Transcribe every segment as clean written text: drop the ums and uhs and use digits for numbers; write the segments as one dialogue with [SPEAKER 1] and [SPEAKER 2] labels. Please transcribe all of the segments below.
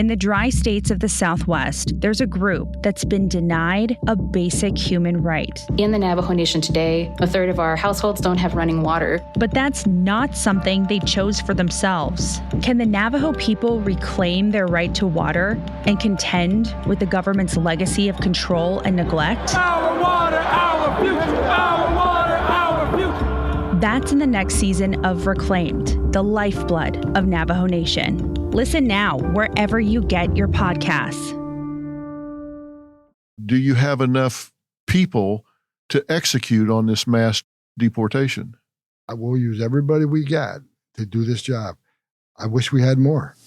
[SPEAKER 1] In the dry states of the Southwest, there's a group that's been denied a basic human right.
[SPEAKER 2] In the Navajo Nation today, a third of our households don't have running water.
[SPEAKER 1] But that's not something they chose for themselves. Can the Navajo people reclaim their right to water and contend with the government's legacy of control and neglect?
[SPEAKER 3] Our water, our future, our water, our future.
[SPEAKER 1] That's in the next season of Reclaimed, the lifeblood of Navajo Nation. Listen now wherever you get your podcasts.
[SPEAKER 4] Do you have enough people to execute on this mass deportation?
[SPEAKER 5] I will use everybody we got to do this job. I wish we had more.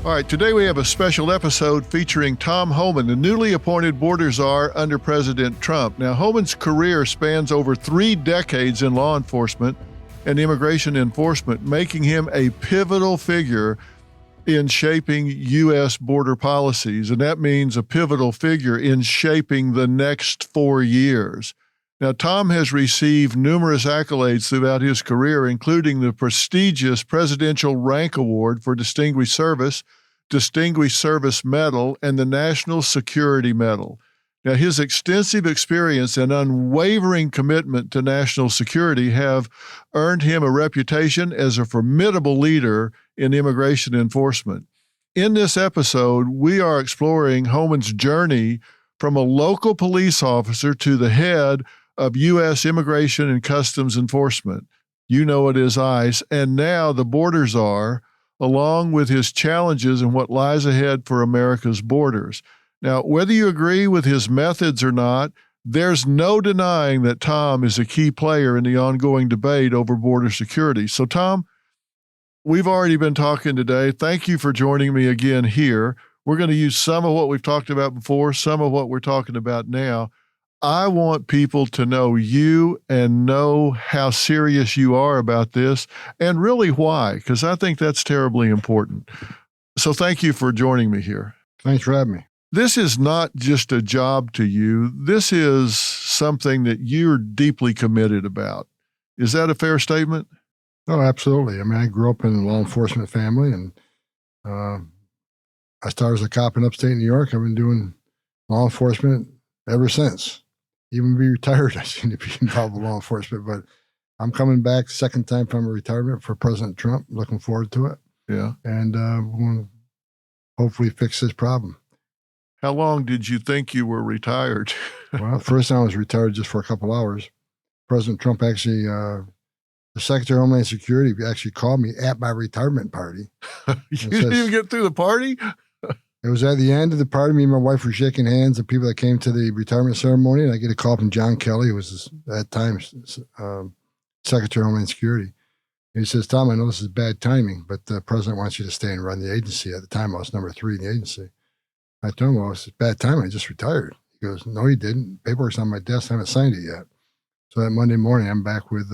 [SPEAKER 4] All right, today we have a special episode featuring Tom Homan, the newly appointed border czar under President Trump. Now, Homan's career spans over 3 decades in law enforcement and immigration enforcement, making him a pivotal figure in shaping U.S. border policies, and that means a pivotal figure in shaping the next 4 years. Now, Tom has received numerous accolades throughout his career, including the prestigious Presidential Rank Award for Distinguished Service, Distinguished Service Medal, and the National Security Medal. Now, his extensive experience and unwavering commitment to national security have earned him a reputation as a formidable leader in immigration enforcement. In this episode, we are exploring Homan's journey from a local police officer to the head of U.S. Immigration and Customs Enforcement. You know it as ICE, and now the border czar, along with his challenges and what lies ahead for America's borders. Now, whether you agree with his methods or not, there's no denying that Tom is a key player in the ongoing debate over border security. So, Tom, we've already been talking today. Thank you for joining me again here. We're going to use some of what we've talked about before, some of what we're talking about now. I want people to know you and know how serious you are about this and really why, because I think that's terribly important. So thank you for joining me here.
[SPEAKER 5] Thanks for having me.
[SPEAKER 4] This is not just a job to you. This is something that you're deeply committed about. Is that a fair statement?
[SPEAKER 5] Oh, absolutely. I mean, I grew up in a law enforcement family, and I started as a cop in upstate New York. I've been doing law enforcement ever since. Even be retired, I seem to be involved with law enforcement, but I'm coming back second time from a retirement for President Trump. Looking forward to it.
[SPEAKER 4] Yeah.
[SPEAKER 5] And we'll hopefully fix this problem.
[SPEAKER 4] How long did you think you were retired?
[SPEAKER 5] Well, first time I was retired just for a couple hours. President Trump actually, the Secretary of Homeland Security actually called me at my retirement party.
[SPEAKER 4] You didn't even get through the party?
[SPEAKER 5] It was at the end of the party. Me and my wife were shaking hands, the people that came to the retirement ceremony, and I get a call from John Kelly, who was at that time Secretary of Homeland Security. And he says, Tom, I know this is bad timing, but the president wants you to stay and run the agency. At the time, I was number 3 in the agency. I told him, well, it's bad timing. I just retired. He goes, no, you didn't. Paperwork's on my desk. I haven't signed it yet. So that Monday morning, I'm back with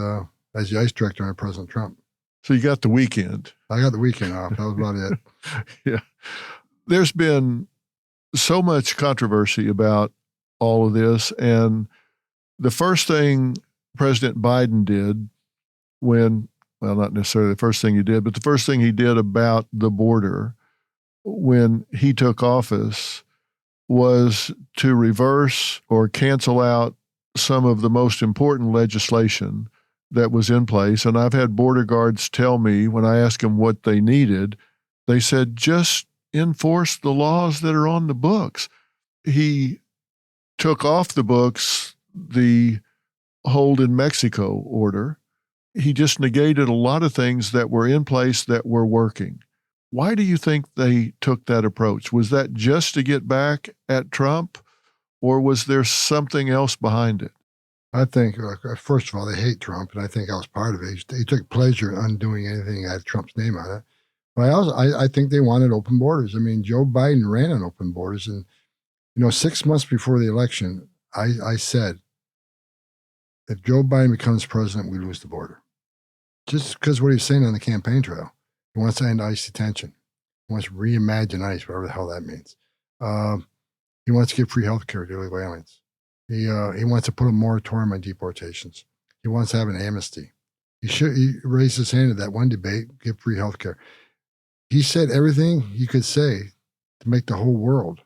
[SPEAKER 5] as the ICE director under President Trump.
[SPEAKER 4] So you got the weekend.
[SPEAKER 5] I got the weekend off. That was about it.
[SPEAKER 4] Yeah. There's been so much controversy about all of this. And the first thing President Biden did when, well, not necessarily the first thing he did, but the first thing he did about the border when he took office was to reverse or cancel out some of the most important legislation that was in place. And I've had border guards tell me when I asked them what they needed, they said, just enforce the laws that are on the books. He took off the books the hold in Mexico order. He just negated a lot of things that were in place that were working. Why do you think they took that approach? Was that just to get back at Trump, or was there something else behind it?
[SPEAKER 5] I think, first of all, they hate Trump, and I think I was part of it. He took pleasure in undoing anything that had Trump's name on it. But I think they wanted open borders. I mean, Joe Biden ran on open borders. And, 6 months before the election, I said, if Joe Biden becomes president, we lose the border. Just because what he was saying on the campaign trail. He wants to end ICE detention. He wants to reimagine ICE, whatever the hell that means. He wants to give free health care to illegal aliens. He wants to put a moratorium on deportations. He wants to have an amnesty. He raised his hand at that one debate, give free health care. He said everything he could say to make the whole world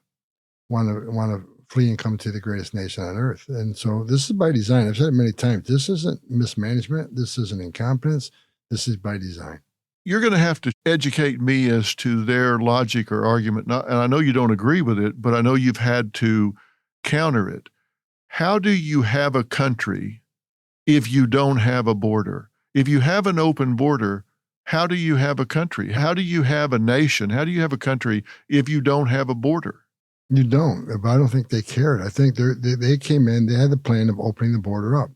[SPEAKER 5] want to flee and come to the greatest nation on earth. And so this is by design. I've said it many times. This isn't mismanagement. This isn't incompetence. This is by design.
[SPEAKER 4] You're going to have to educate me as to their logic or argument. And I know you don't agree with it, but I know you've had to counter it. How do you have a country if you don't have a border? If you have an open border, how do you have a country? How do you have a nation? How do you have a country if you don't have a border?
[SPEAKER 5] You don't. But I don't think they cared. I think they came in, they had the plan of opening the border up.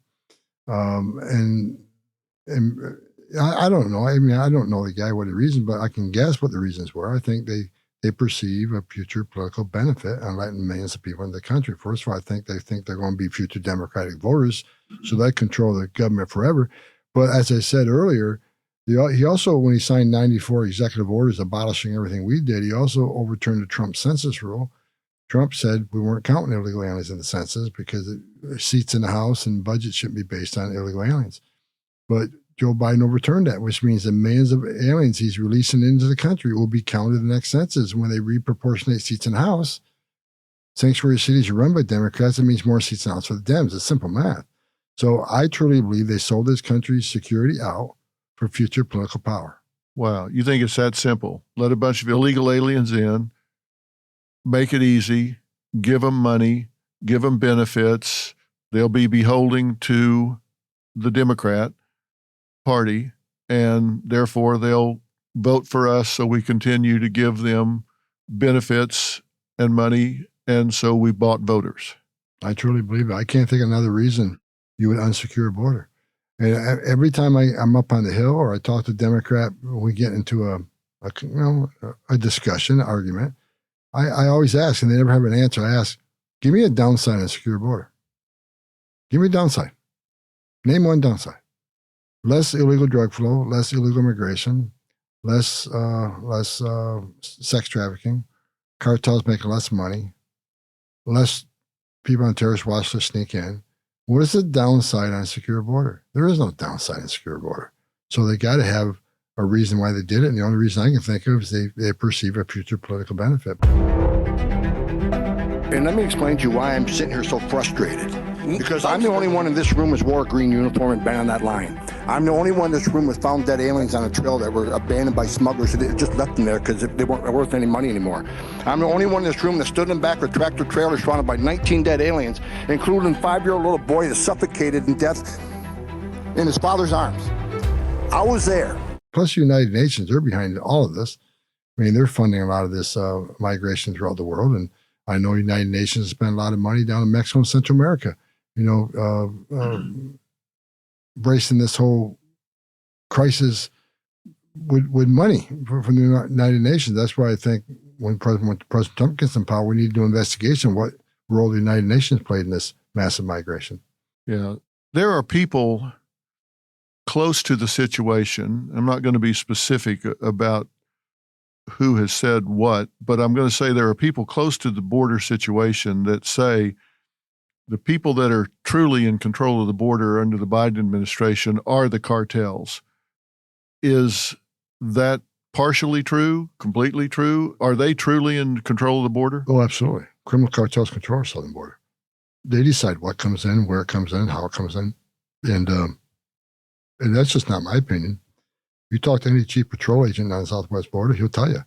[SPEAKER 5] And I don't know. I mean, I don't know the guy what the reason, but I can guess what the reasons were. I think they perceive a future political benefit on letting millions of people in the country. First of all, I think they're going to be future Democratic voters, so they control the government forever. But as I said earlier, he also, when he signed 94 executive orders abolishing everything we did, he also overturned the Trump census rule. Trump said we weren't counting illegal aliens in the census because seats in the House and budget shouldn't be based on illegal aliens. But Joe Biden overturned that, which means the millions of aliens he's releasing into the country will be counted in the next census. When they reproportionate seats in the House, sanctuary cities are run by Democrats. It means more seats in the House for the Dems. It's simple math. So I truly believe they sold this country's security out for future political power.
[SPEAKER 4] Wow. You think it's that simple? Let a bunch of illegal aliens in, make it easy, give them money, give them benefits. They'll be beholden to the Democrat Party, and therefore they'll vote for us, so we continue to give them benefits and money, and so we bought voters.
[SPEAKER 5] I truly believe it. I can't think of another reason you would unsecure a border. And every time I'm up on the Hill or I talk to a Democrat, we get into a discussion, argument, I always ask, and they never have an answer. I ask, give me a downside on a secure border. Give me a downside. Name one downside. Less illegal drug flow, less illegal immigration, less sex trafficking, cartels making less money, less people on terrorist watch list sneak in. What is the downside on a secure border? There is no downside on a secure border. So they got to have a reason why they did it. And the only reason I can think of is they perceive a future political benefit.
[SPEAKER 6] And let me explain to you why I'm sitting here so frustrated. Because I'm the only one in this room who's wore a green uniform and been on that line. I'm the only one in this room who found dead aliens on a trail that were abandoned by smugglers who just left them there because they weren't worth any money anymore. I'm the only one in this room that stood in the back of a tractor trailer surrounded by 19 dead aliens, including a 5-year-old little boy that suffocated in death in his father's arms. I was there.
[SPEAKER 5] Plus, the United Nations, they're behind all of this. I mean, they're funding a lot of this migration throughout the world. And I know United Nations spent a lot of money down in Mexico and Central America, bracing this whole crisis with money from the United Nations. That's why I think when President Trump gets in power, we need to do an investigation what role the United Nations played in this massive migration.
[SPEAKER 4] Yeah. There are people close to the situation. I'm not going to be specific about who has said what, but I'm going to say there are people close to the border situation that say the people that are truly in control of the border under the Biden administration are the cartels. Is that partially true, completely true? Are they truly in control of the border?
[SPEAKER 5] Oh, absolutely. Criminal cartels control our southern border. They decide what comes in, where it comes in, how it comes in. And that's just not my opinion. You talk to any chief patrol agent on the southwest border, he'll tell you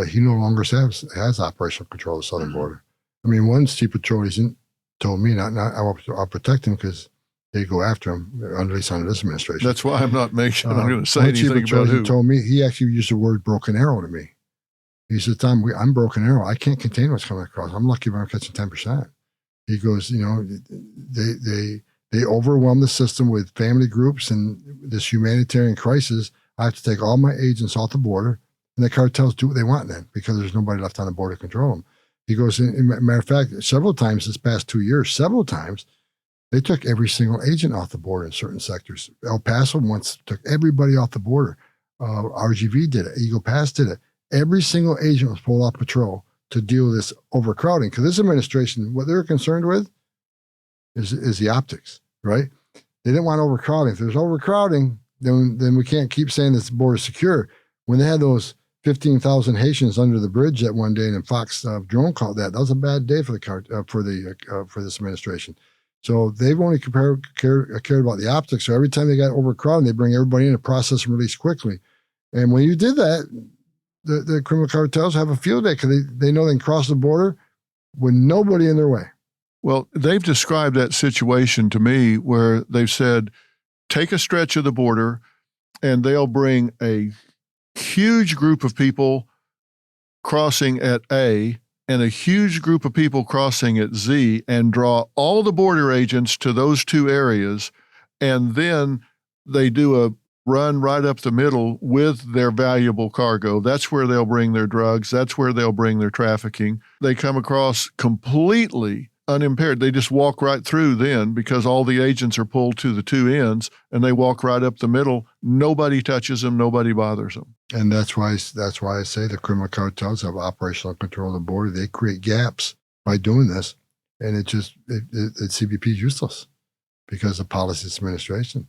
[SPEAKER 5] he no longer has operational control of the southern border. I mean, one chief patrol agent told me, I'll protect him because they go after him, at least under this administration.
[SPEAKER 4] That's why I'm not going to say anything about who.
[SPEAKER 5] He told me, he actually used the word broken arrow to me. He said, Tom, I'm broken arrow. I can't contain what's coming across. I'm lucky if I'm catching 10%. He goes, they overwhelm the system with family groups and this humanitarian crisis. I have to take all my agents off the border, and the cartels do what they want then because there's nobody left on the border to control them. He goes, matter of fact, several times this past 2 years, they took every single agent off the border in certain sectors. El Paso once took everybody off the border. RGV did it. Eagle Pass did it. Every single agent was pulled off patrol to deal with this overcrowding. Because this administration, what they're concerned with is the optics, right? They didn't want overcrowding. If there's overcrowding, then we can't keep saying this border is secure. When they had those 15,000 Haitians under the bridge that one day, and Fox drone called that was a bad day for this administration. So they've only cared about the optics. So every time they got overcrowding, they bring everybody in and process and release quickly. And when you did that, the criminal cartels have a field day because they know they can cross the border with nobody in their way.
[SPEAKER 4] Well, they've described that situation to me where they've said, take a stretch of the border and they'll bring a huge group of people crossing at A and a huge group of people crossing at Z and draw all the border agents to those two areas. And then they do a run right up the middle with their valuable cargo. That's where they'll bring their drugs. That's where they'll bring their trafficking. They come across completely unimpaired. They just walk right through then because all the agents are pulled to the two ends and they walk right up the middle. Nobody touches them. Nobody bothers them.
[SPEAKER 5] And that's why I say the criminal cartels have operational control of the border. They create gaps by doing this. And CBP is useless because of policy administration.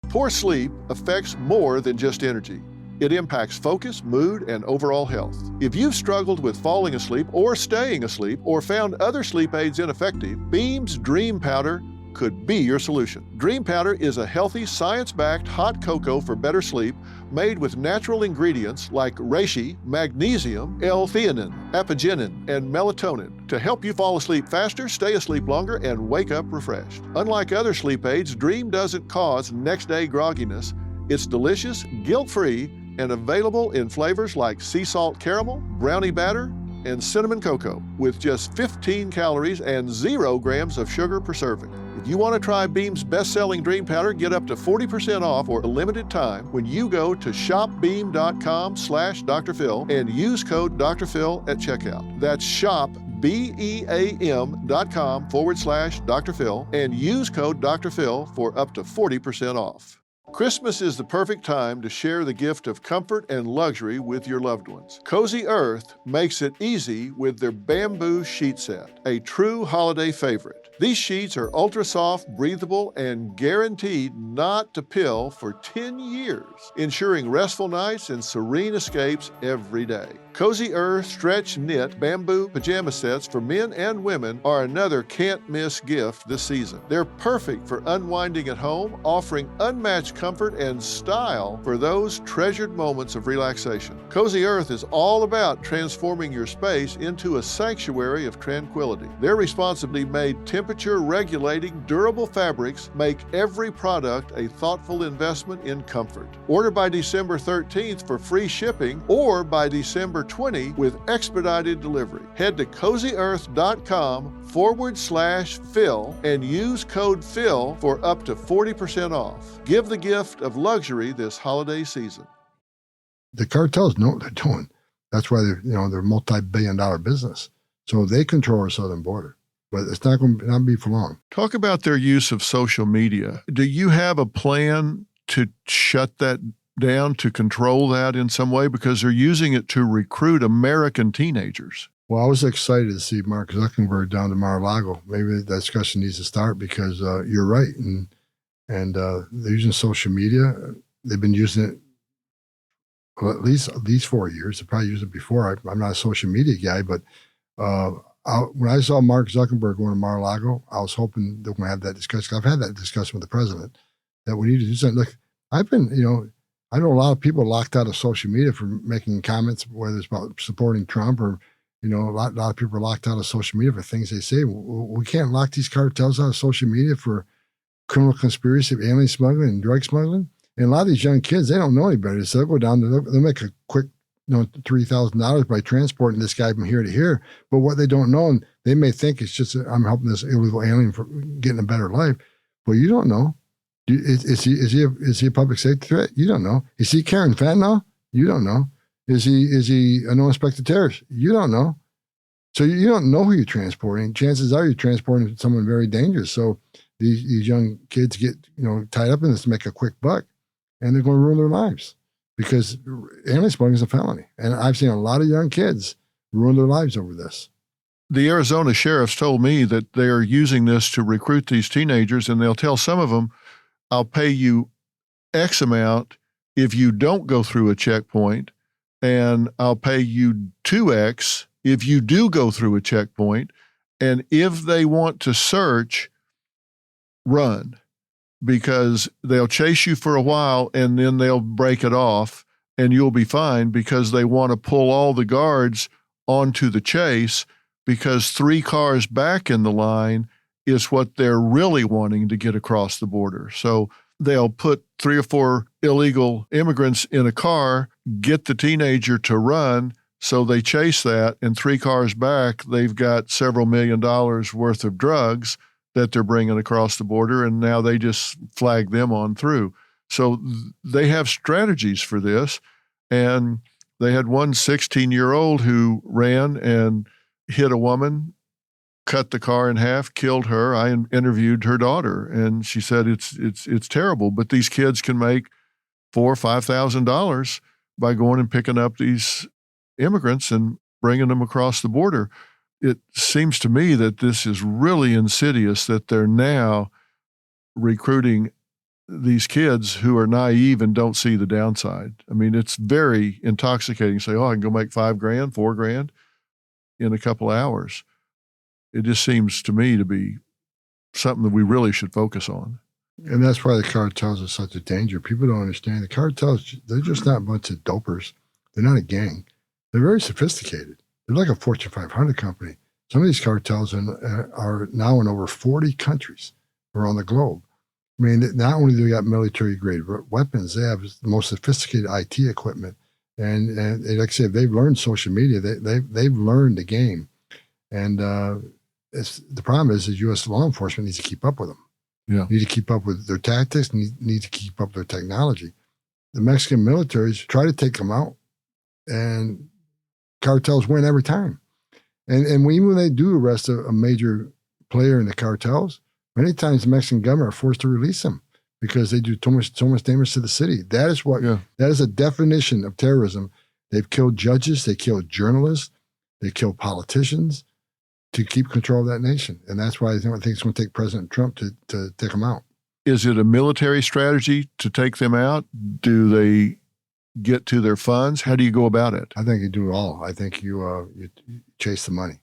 [SPEAKER 4] Poor sleep affects more than just energy. It impacts focus, mood, and overall health. If you've struggled with falling asleep or staying asleep or found other sleep aids ineffective, Beam's Dream Powder could be your solution. Dream Powder is a healthy, science-backed hot cocoa for better sleep made with natural ingredients like reishi, magnesium, L-theanine, apigenin, and melatonin to help you fall asleep faster, stay asleep longer, and wake up refreshed. Unlike other sleep aids, Dream doesn't cause next-day grogginess. It's delicious, guilt-free, and available in flavors like sea salt caramel, brownie batter, and cinnamon cocoa with just 15 calories and 0 grams of sugar per serving. If you want to try Beam's best-selling Dream Powder, get up to 40% off for a limited time when you go to shopbeam.com/Dr. Phil and use code Dr. Phil at checkout. That's shopbeam.com/Dr. Phil and use code Dr. Phil for up to 40% off. Christmas is the perfect time to share the gift of comfort and luxury with your loved ones. Cozy Earth makes it easy with their bamboo sheet set, a true holiday favorite. These sheets are ultra soft, breathable, and guaranteed not to pill for 10 years, ensuring restful nights and serene escapes every day. Cozy Earth Stretch Knit Bamboo Pajama Sets for men and women are another can't-miss gift this season. They're perfect for unwinding at home, offering unmatched comfort and style for those treasured moments of relaxation. Cozy Earth is all about transforming your space into a sanctuary of tranquility. Their responsibly made temperature-regulating, durable fabrics make every product a thoughtful investment in comfort. Order by December 13th for free shipping or by December 20 with expedited delivery. Head to cozyearth.com/Phil and use code Phil for up to 40% off. Give the gift of luxury this holiday season.
[SPEAKER 5] The cartels know what they're doing. That's why they're a multi-billion-dollar business. So they control our southern border. But it's not going to be for long.
[SPEAKER 4] Talk about their use of social media. Do you have a plan to shut that down, to control that in some way? Because they're using it to recruit American teenagers.
[SPEAKER 5] Well, I was excited to see Mark Zuckerberg down to Mar-a-Lago. Maybe that discussion needs to start because you're right. And they're using social media. They've been using it at least 4 years. They probably used it before. I'm not a social media guy, but when I saw Mark Zuckerberg going to Mar-a-Lago, I was hoping that we're going to have that discussion. I've had that discussion with the president that we need to do something. Look, I've been, I know a lot of people locked out of social media for making comments, whether it's about supporting Trump or, a lot of people are locked out of social media for things they say. We can't lock these cartels out of social media for criminal conspiracy of alien smuggling and drug smuggling. And a lot of these young kids, they don't know any better. So they'll go down, they'll make a quick, $3,000 by transporting this guy from here to here. But what they don't know, and they may think it's just, I'm helping this illegal alien for getting a better life. But you don't know. Is he a public safety threat? You don't know. Is he carrying fentanyl? You don't know. Is he a no-inspected terrorist? You don't know. So you don't know who you're transporting. Chances are you're transporting someone very dangerous. So these young kids get tied up in this to make a quick buck, and they're going to ruin their lives because alien smuggling is a felony. And I've seen a lot of young kids ruin their lives over this.
[SPEAKER 4] the Arizona sheriffs told me that they're using this to recruit these teenagers, and they'll tell some of them, I'll pay you X amount if you don't go through a checkpoint, and I'll pay you 2X if you do go through a checkpoint. And if they want to search, run, because they'll chase you for a while and then they'll break it off and you'll be fine, because they want to pull all the guards onto the chase, because 3 cars back in the line is what they're really wanting to get across the border. So they'll put 3 or 4 illegal immigrants in a car, get the teenager to run, so they chase that, and 3 cars back, they've got several $1 million worth of drugs that they're bringing across the border, and now they just flag them on through. So they have strategies for this, and they had one 16-year-old who ran and hit a woman, cut the car in half, killed her. I interviewed her daughter, and she said it's terrible, but these kids can make $4,000 or $5,000 by going and picking up these immigrants and bringing them across the border. It seems to me that this is really insidious, that they're now recruiting these kids who are naive and don't see the downside. I mean, it's very intoxicating to say, oh, I can go make $5,000, $4,000 in a couple hours. It just seems to me to be something that we really should focus on.
[SPEAKER 5] And that's why the cartels are such a danger. People don't understand. The cartels, they're just not a bunch of dopers. They're not a gang. They're very sophisticated. They're like a Fortune 500 company. Some of these cartels are now in over 40 countries around the globe. I mean, not only do they got military-grade weapons, they have the most sophisticated IT equipment. And like I said, they've learned social media. They've learned the game. And the problem is U.S. law enforcement needs to keep up with them.
[SPEAKER 4] Yeah.
[SPEAKER 5] Need to keep up with their tactics, need to keep up with their technology. The Mexican militaries try to take them out, and cartels win every time. And even when they do arrest a major player in the cartels, many times the Mexican government are forced to release them because they do so much damage to the city. That is that is a definition of terrorism. They've killed judges, they killed journalists, they killed politicians to keep control of that nation. And that's why I think it's going to take President Trump to take them out.
[SPEAKER 4] Is it a military strategy to take them out? Do they get to their funds? How do you go about it?
[SPEAKER 5] I think you do it all. I think you chase the money.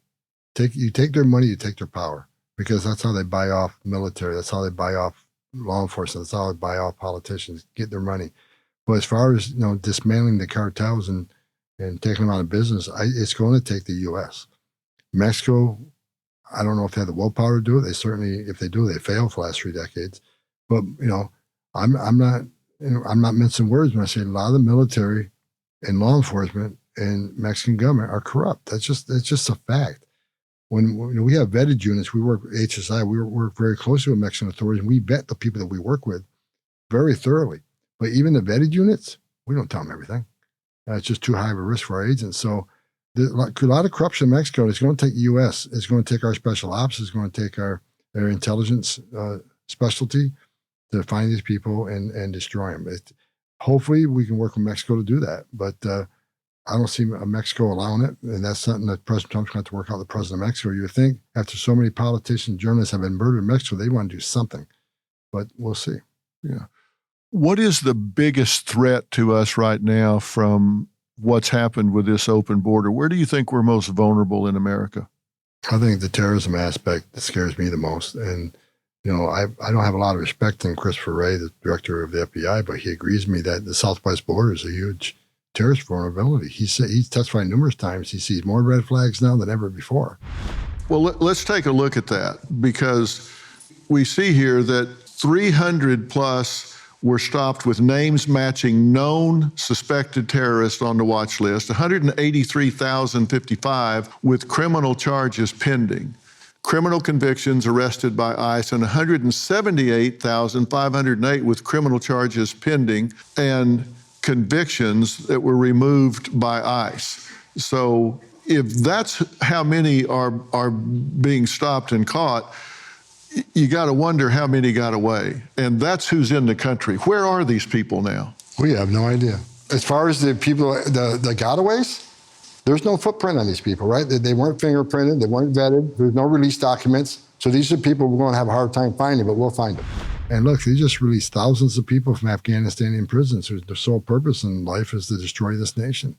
[SPEAKER 5] You take their money, you take their power, because that's how they buy off military. That's how they buy off law enforcement. That's how they buy off politicians, get their money. But as far as dismantling the cartels and taking them out of business, it's going to take the U.S. Mexico, I don't know if they have the willpower to do it. They certainly, if they do, they failed for the last 3 decades. But I'm not mincing words when I say a lot of the military and law enforcement and Mexican government are corrupt. That's just a fact. When we have vetted units, we work with HSI. We work very closely with Mexican authorities, and we vet the people that we work with very thoroughly. But even the vetted units, we don't tell them everything. It's just too high of a risk for our agents. So there's a lot of corruption in Mexico. It's going to take the U.S. It's going to take our special ops. It's going to take our intelligence specialty to find these people and destroy them. Hopefully, we can work with Mexico to do that. But I don't see Mexico allowing it. And that's something that President Trump's going to have to work out with the president of Mexico. You would think after so many politicians, journalists have been murdered in Mexico, they want to do something. But we'll see.
[SPEAKER 4] Yeah. What is the biggest threat to us right now from what's happened with this open border? Where do you think we're most vulnerable in America?
[SPEAKER 5] I think the terrorism aspect that scares me the most. And, I don't have a lot of respect in Christopher Wray, the director of the FBI, but he agrees with me that the southwest border is a huge terrorist vulnerability. He's testified numerous times. He sees more red flags now than ever before.
[SPEAKER 4] Well, let's take a look at that, because we see here that 300 plus were stopped with names matching known suspected terrorists on the watch list, 183,055 with criminal charges pending, criminal convictions arrested by ICE, and 178,508 with criminal charges pending and convictions that were removed by ICE. So if that's how many are being stopped and caught, you got to wonder how many got away. And that's who's in the country. Where are these people now?
[SPEAKER 5] We have no idea. As far as the people, the gotaways, There's no footprint on these people, right? They weren't fingerprinted. They weren't vetted. There's no release documents. So these are people we're going to have a hard time finding, but we'll find them. And look, they just released thousands of people from Afghanistan in prisons whose their sole purpose in life is to destroy this nation.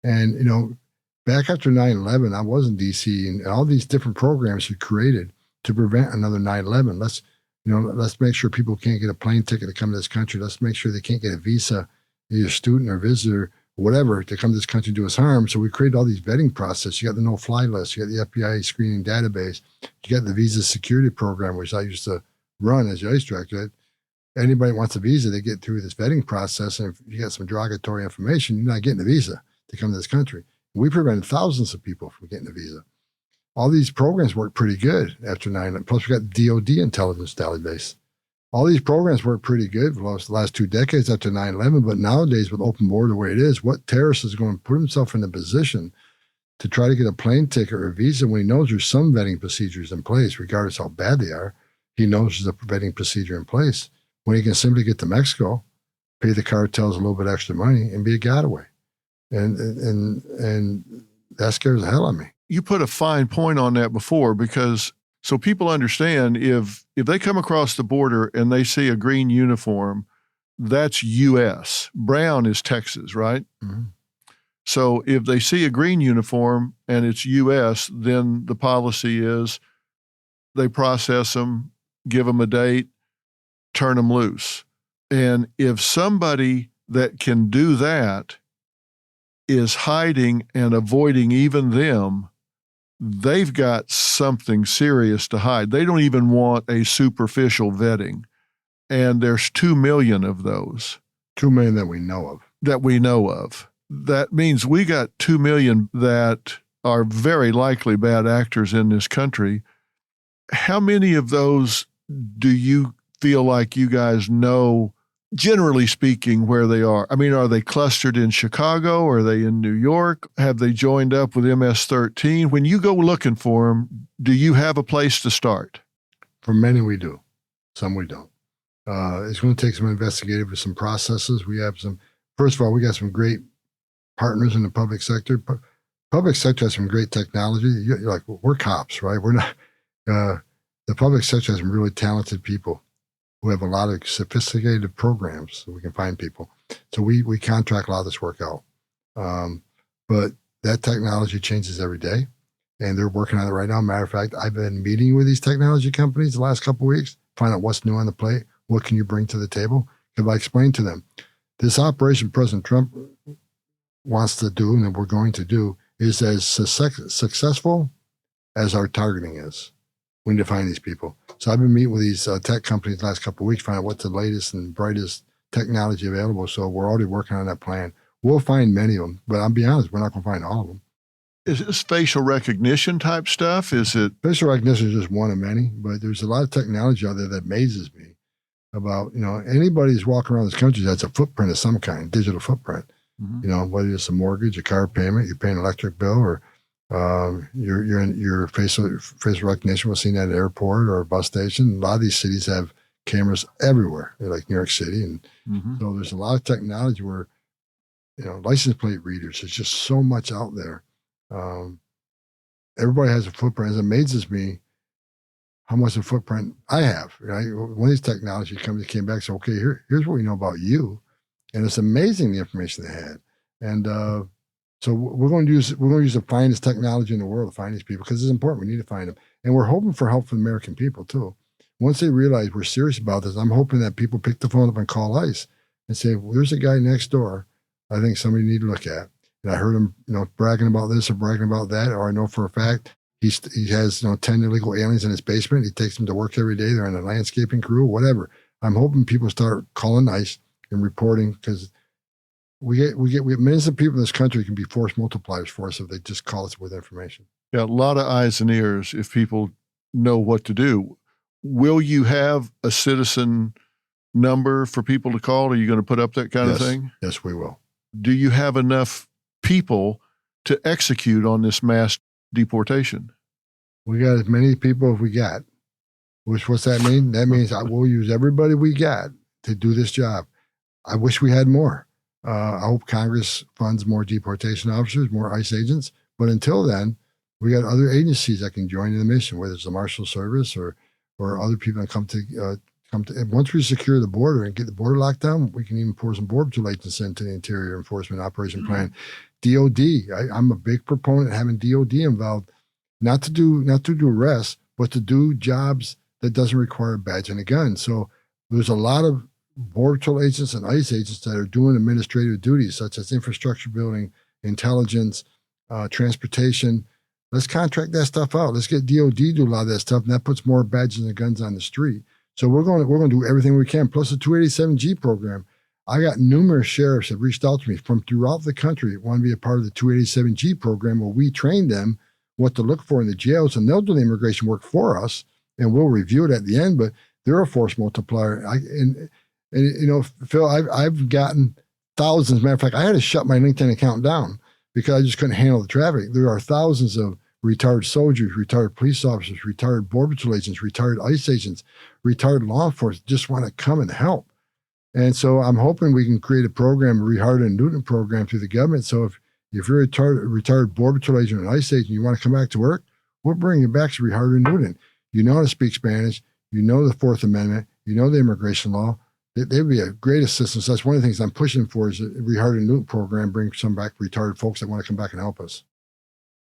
[SPEAKER 5] And, you know, back after 9/11, I was in D.C. and all these different programs were created to prevent another 9/11. Let's make sure people can't get a plane ticket to come to this country. Let's make sure they can't get a visa, either student or visitor, whatever, to come to this country and do us harm. So we created all these vetting processes. You got the no-fly list. You got the FBI screening database. You got the visa security program, which I used to run as the ICE director. Anybody wants a visa, they get through this vetting process. And if you got some derogatory information, you're not getting a visa to come to this country. We prevented thousands of people from getting a visa. All these programs worked pretty good after 9/11. Plus, we got the DOD intelligence database. All these programs worked pretty good for the last 2 decades after 9/11. But nowadays, with open border the way it is, what terrorist is going to put himself in a position to try to get a plane ticket or a visa when he knows there's some vetting procedures in place, regardless how bad they are? He knows there's a vetting procedure in place when he can simply get to Mexico, pay the cartels a little bit extra money, and be a getaway. And that scares the hell out of me.
[SPEAKER 4] You put a fine point on that before, because so people understand if they come across the border and they see a green uniform, that's U.S. Brown is Texas, right?
[SPEAKER 5] Mm-hmm.
[SPEAKER 4] So if they see a green uniform and it's U.S., then the policy is they process them, give them a date, turn them loose. And if somebody that can do that is hiding and avoiding even them, they've got something serious to hide. They don't even want a superficial vetting. And there's 2 million of those.
[SPEAKER 5] 2 million that we know of.
[SPEAKER 4] That means we got 2 million that are very likely bad actors in this country. How many of those do you feel like you guys know, generally speaking, where they are? I mean, are they clustered in Chicago? Are they in New York? Have they joined up with MS-13? When you go looking for them, do you have a place to start?
[SPEAKER 5] For many, we do. Some we don't. It's going to take some investigative with some processes. First of all, we got some great partners in the public sector. Public sector has some great technology. You're like, we're cops, right? We're not. The public sector has some really talented people who have a lot of sophisticated programs so we can find people. So we contract a lot of this work out. But that technology changes every day, and they're working on it right now. Matter of fact, I've been meeting with these technology companies the last couple of weeks, find out what's new on the plate, what can you bring to the table? Because I explained to them, this operation President Trump wants to do and that we're going to do is as successful as our targeting is. We need to find these people. So I've been meeting with these tech companies the last couple of weeks, find out what's the latest and brightest technology available. So we're already working on that plan. We'll find many of them, but I'll be honest, we're not going to find all of them.
[SPEAKER 4] Is this facial recognition type stuff? Is it?
[SPEAKER 5] Facial recognition is just one of many, but there's a lot of technology out there that amazes me about, anybody who's walking around this country that's a footprint of some kind, digital footprint. Mm-hmm. Whether it's a mortgage, a car payment, you're paying an electric bill, or your facial recognition was seen at an airport or a bus station. A lot of these cities have cameras everywhere, like New York City. And so there's a lot of technology where, license plate readers, there's just so much out there. Everybody has a footprint. It amazes me how much of a footprint I have. Right? One of these technology companies came back and said, okay, here's what we know about you. And it's amazing the information they had. And so we're going to use the finest technology in the world to find these people because it's important. We need to find them. And we're hoping for help from the American people too. Once they realize we're serious about this, I'm hoping that people pick the phone up and call ICE and say, well, there's a guy next door I think somebody need to look at. And I heard him, bragging about this or bragging about that, or I know for a fact he has 10 illegal aliens in his basement. He takes them to work every day. They're on a landscaping crew, whatever. I'm hoping people start calling ICE and reporting, because we have millions of people in this country can be force multipliers for us if they just call us with information.
[SPEAKER 4] Yeah, a lot of eyes and ears if people know what to do. Will you have a citizen number for people to call? Are you going to put up that kind of thing?
[SPEAKER 5] Yes, we will.
[SPEAKER 4] Do you have enough people to execute on this mass deportation?
[SPEAKER 5] We got as many people as we got. What's that mean? That means I will use everybody we got to do this job. I wish we had more. I hope Congress funds more deportation officers, more ICE agents. But until then, we got other agencies that can join in the mission, whether it's the Marshal Service or other people that come to. Once we secure the border and get the border locked down, we can even pour some border patrol agents into the Interior Enforcement Operation Plan. DOD, I'm a big proponent of having DOD involved, not to do arrests, but to do jobs that doesn't require a badge and a gun. So there's a lot of border patrol agents and ICE agents that are doing administrative duties, such as infrastructure building, intelligence, transportation. Let's contract that stuff out. Let's get DOD to do a lot of that stuff, and that puts more badges and guns on the street. So we're going to do everything we can. Plus the 287G program. I got numerous sheriffs that reached out to me from throughout the country that want to be a part of the 287G program, where we train them what to look for in the jails, and they'll do the immigration work for us, and we'll review it at the end. But they're a force multiplier. And you know, Phil, I've gotten thousands. As a matter of fact, I had to shut my LinkedIn account down because I just couldn't handle the traffic. There are thousands of retired soldiers, retired police officers, retired border patrol agents, retired ICE agents, retired law enforcement just want to come and help. And so I'm hoping we can create a program, a rehire and Newton program through the government. So if you're a retired border patrol agent or an ICE agent, you want to come back to work, we'll bring you back to rehire and Newton. You know how to speak Spanish, you know the Fourth Amendment, you know the immigration law. They'd be a great assistance. That's one of the things I'm pushing for is a rehire and Newton program, bring some back retired folks that want to come back and help us.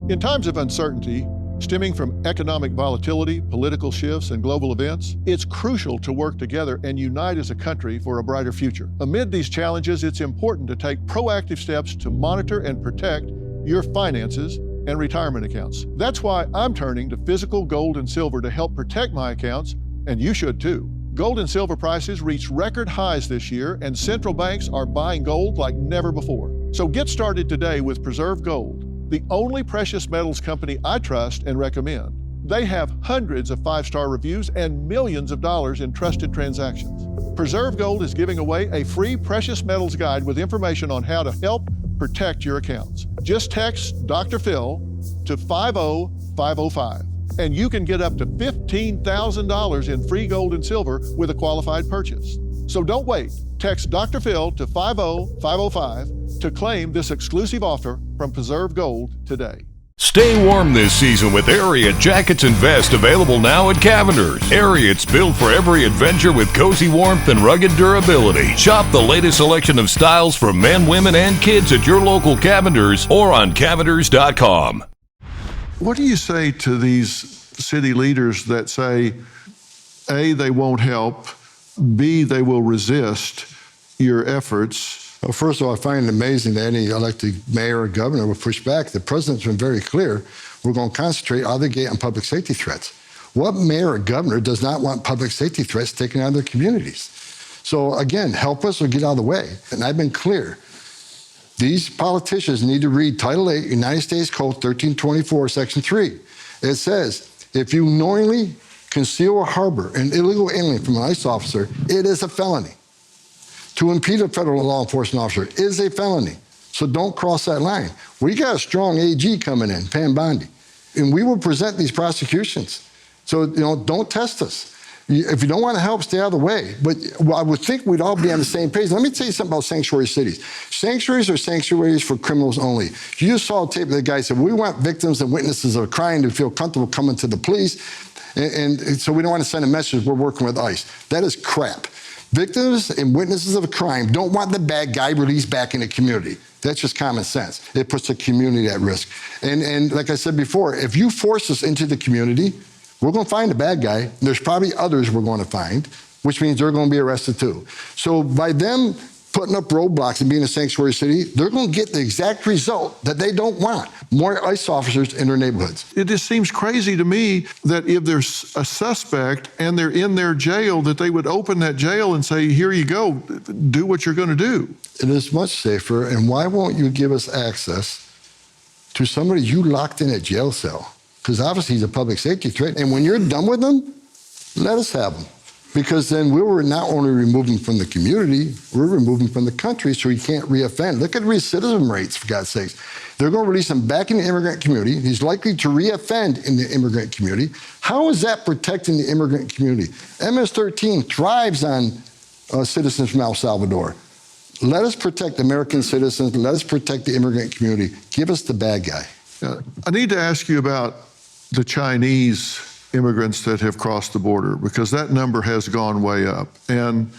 [SPEAKER 4] In times of uncertainty, stemming from economic volatility, political shifts, and global events, it's crucial to work together and unite as a country for a brighter future. Amid these challenges, it's important to take proactive steps to monitor and protect your finances and retirement accounts. That's why I'm turning to physical gold and silver to help protect my accounts, and you should too. Gold and silver prices reached record highs this year, and central banks are buying gold like never before. So get started today with Preserve Gold, the only precious metals company I trust and recommend. They have hundreds of 5-star reviews and millions of dollars in trusted transactions. Preserve Gold is giving away a free precious metals guide with information on how to help protect your accounts. Just text Dr. Phil to 50505, and you can get up to $15,000 in free gold and silver with a qualified purchase. So don't wait. Text Dr. Phil to 50505 to claim this exclusive offer from Preserve Gold today.
[SPEAKER 7] Stay warm this season with Ariat jackets and vests, available now at Cavender's. Ariat's built for every adventure with cozy warmth and rugged durability. Shop the latest selection of styles for men, women, and kids at your local Cavender's or on Cavenders.com.
[SPEAKER 4] What do you say to these city leaders that say, A, they won't help, B, they will resist your efforts?
[SPEAKER 6] Well, first of all, I find it amazing that any elected mayor or governor will push back. The president's been very clear. We're going to concentrate out of the gate on public safety threats. What mayor or governor does not want public safety threats taken out of their communities? So again, help us or get out of the way. And I've been clear. These politicians need to read Title 8, United States Code 1324, Section 3. It says, if you knowingly conceal or harbor an illegal alien from an ICE officer, it is a felony. To impede a federal law enforcement officer is a felony. So don't cross that line. We got a strong AG coming in, Pam Bondi, and we will present these prosecutions. So, don't test us. If you don't want to help, stay out of the way. But I would think we'd all be on the same page. Let me tell you something about sanctuary cities. Sanctuaries are sanctuaries for criminals only. You just saw a tape of the guy said, we want victims and witnesses of crime to feel comfortable coming to the police. And so we don't want to send a message, we're working with ICE. That is crap. Victims and witnesses of a crime don't want the bad guy released back in the community. That's just common sense. It puts the community at risk. And like I said before, if you force us into the community, we're going to find the bad guy. There's probably others we're going to find, which means they're going to be arrested too. So by them putting up roadblocks and being a sanctuary city, they're going to get the exact result that they don't want. More ICE officers in their neighborhoods.
[SPEAKER 4] It just seems crazy to me that if there's a suspect and they're in their jail, that they would open that jail and say, here you go, do what you're going to do.
[SPEAKER 6] It is much safer. And why won't you give us access to somebody you locked in a jail cell? Because obviously he's a public safety threat. And when you're done with them, let us have him. Because then we were not only removing from the community, we're removing from the country so he can't reoffend. Look at recidivism rates, for God's sakes. They're going to release him back in the immigrant community. He's likely to reoffend in the immigrant community. How is that protecting the immigrant community? MS-13 thrives on citizens from El Salvador. Let us protect American citizens. Let us protect the immigrant community. Give us the bad guy.
[SPEAKER 4] I need to ask you about the Chinese immigrants that have crossed the border, because that number has gone way up. And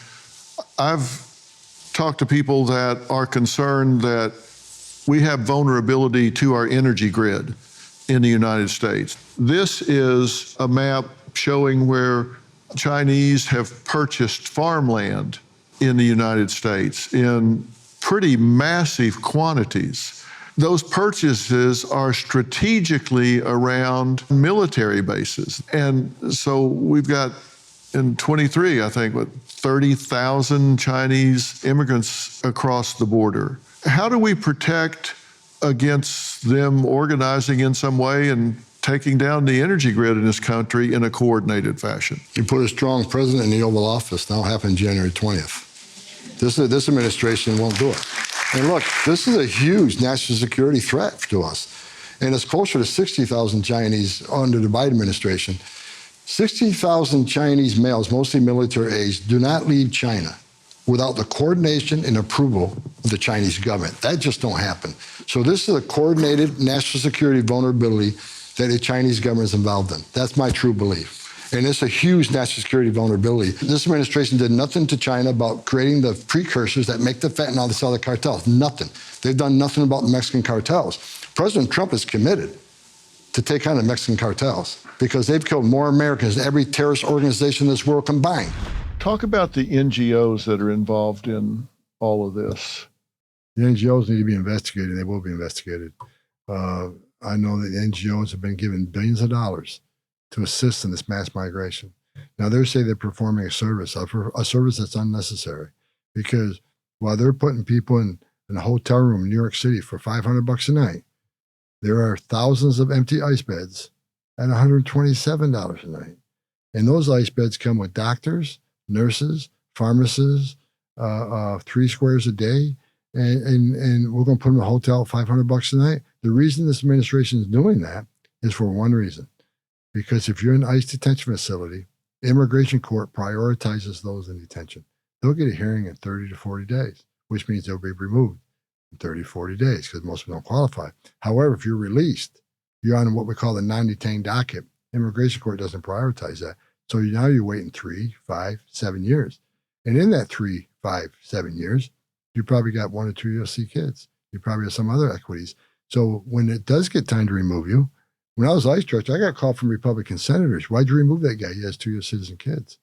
[SPEAKER 4] I've talked to people that are concerned that we have vulnerability to our energy grid in the United States. This is a map showing where Chinese have purchased farmland in the United States in pretty massive quantities. Those purchases are strategically around military bases. And so we've got in 23, I think, 30,000 Chinese immigrants across the border. How do we protect against them organizing in some way and taking down the energy grid in this country in a coordinated fashion?
[SPEAKER 6] You put a strong president in the Oval Office. That'll happen January 20th. This administration won't do it. And look, this is a huge national security threat to us. And it's closer to 60,000 Chinese under the Biden administration. 60,000 Chinese males, mostly military age, do not leave China without the coordination and approval of the Chinese government. That just don't happen. So this is a coordinated national security vulnerability that the Chinese government is involved in. That's my true belief. And it's a huge national security vulnerability. This administration did nothing to China about creating the precursors that make the fentanyl to sell the cartels. Nothing. They've done nothing about the Mexican cartels. President Trump is committed to take on the Mexican cartels because they've killed more Americans than every terrorist organization in this world combined.
[SPEAKER 4] Talk about the NGOs that are involved in all of this.
[SPEAKER 5] The NGOs need to be investigated. They will be investigated. I know that the NGOs have been given billions of dollars to assist in this mass migration. Now they say they're performing a service that's unnecessary, because while they're putting people in a hotel room in New York City for $500 a night, there are thousands of empty ice beds at $127 a night. And those ice beds come with doctors, nurses, pharmacists, 3 squares a day, and we're going to put them in a hotel $500 a night. The reason this administration is doing that is for one reason. Because if you're in an ICE detention facility, immigration court prioritizes those in detention. They'll get a hearing in 30 to 40 days, which means they'll be removed in 30 to 40 days because most of them don't qualify. However, if you're released, you're on what we call the non-detained docket. Immigration court doesn't prioritize that. So now you're waiting 3, 5, 7 years. And in that 3, 5, 7 years, you probably got 1 or 2 USC kids. You probably have some other equities. So when it does get time to remove you, when I was ICE director, I got called from Republican senators. Why'd you remove that guy? He has 2 U.S. citizen kids.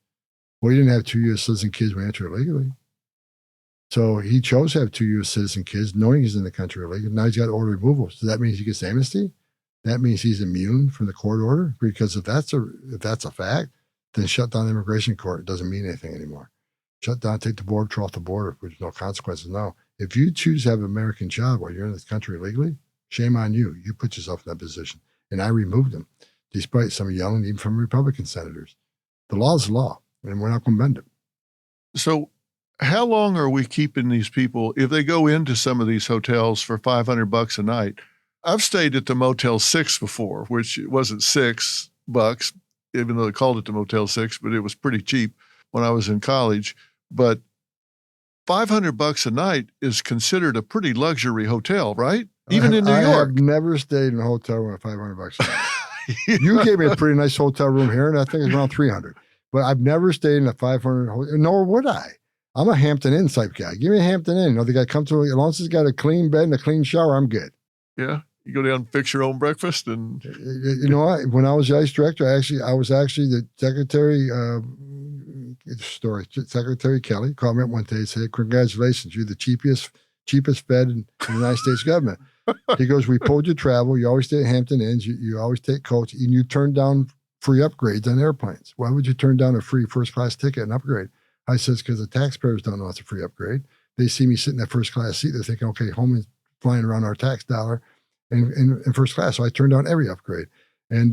[SPEAKER 5] Well, he didn't have 2 U.S. citizen kids when he entered illegally. So he chose to have 2 U.S. citizen kids, knowing he's in the country illegally. Now he's got order removal. So that means he gets amnesty? That means he's immune from the court order? Because if that's a fact, then shut down the immigration court. It doesn't mean anything anymore. Shut down, take the border patrol off the border, with no consequences. No. If you choose to have an American child while you're in this country illegally, shame on you. You put yourself in that position. And I removed him, despite some yelling even from Republican senators. The law is the law, and we're not going to bend it.
[SPEAKER 4] So how long are we keeping these people if they go into some of these hotels for $500 a night? I've stayed at the Motel 6 before, which wasn't $6, even though they called it the Motel 6, but it was pretty cheap when I was in college. But $500 a night is considered a pretty luxury hotel, right? Even in New York.
[SPEAKER 5] I have never stayed in a hotel room at $500 a night. You gave me a pretty nice hotel room here, and I think it's around $300. But I've never stayed in a $500 hotel, nor would I. I'm a Hampton Inn type guy. Give me a Hampton Inn. You know, they got comfortable. As long as it's got a clean bed and a clean shower, I'm good.
[SPEAKER 4] Yeah. You go down and fix your own breakfast. And
[SPEAKER 5] you know what? When I was the ICE director, I was actually the secretary. Secretary Kelly called me up one day and said, "Congratulations, you're the cheapest fed in the United States government." He goes, "We pulled your travel. You always stay at Hampton Inns. You always take coach, and you turn down free upgrades on airplanes. Why would you turn down a free first class ticket and upgrade?" I says, "Because the taxpayers don't know it's a free upgrade. They see me sitting in that first class seat. They're thinking, okay, Homan's flying around our tax dollar in first class." So I turned down every upgrade, and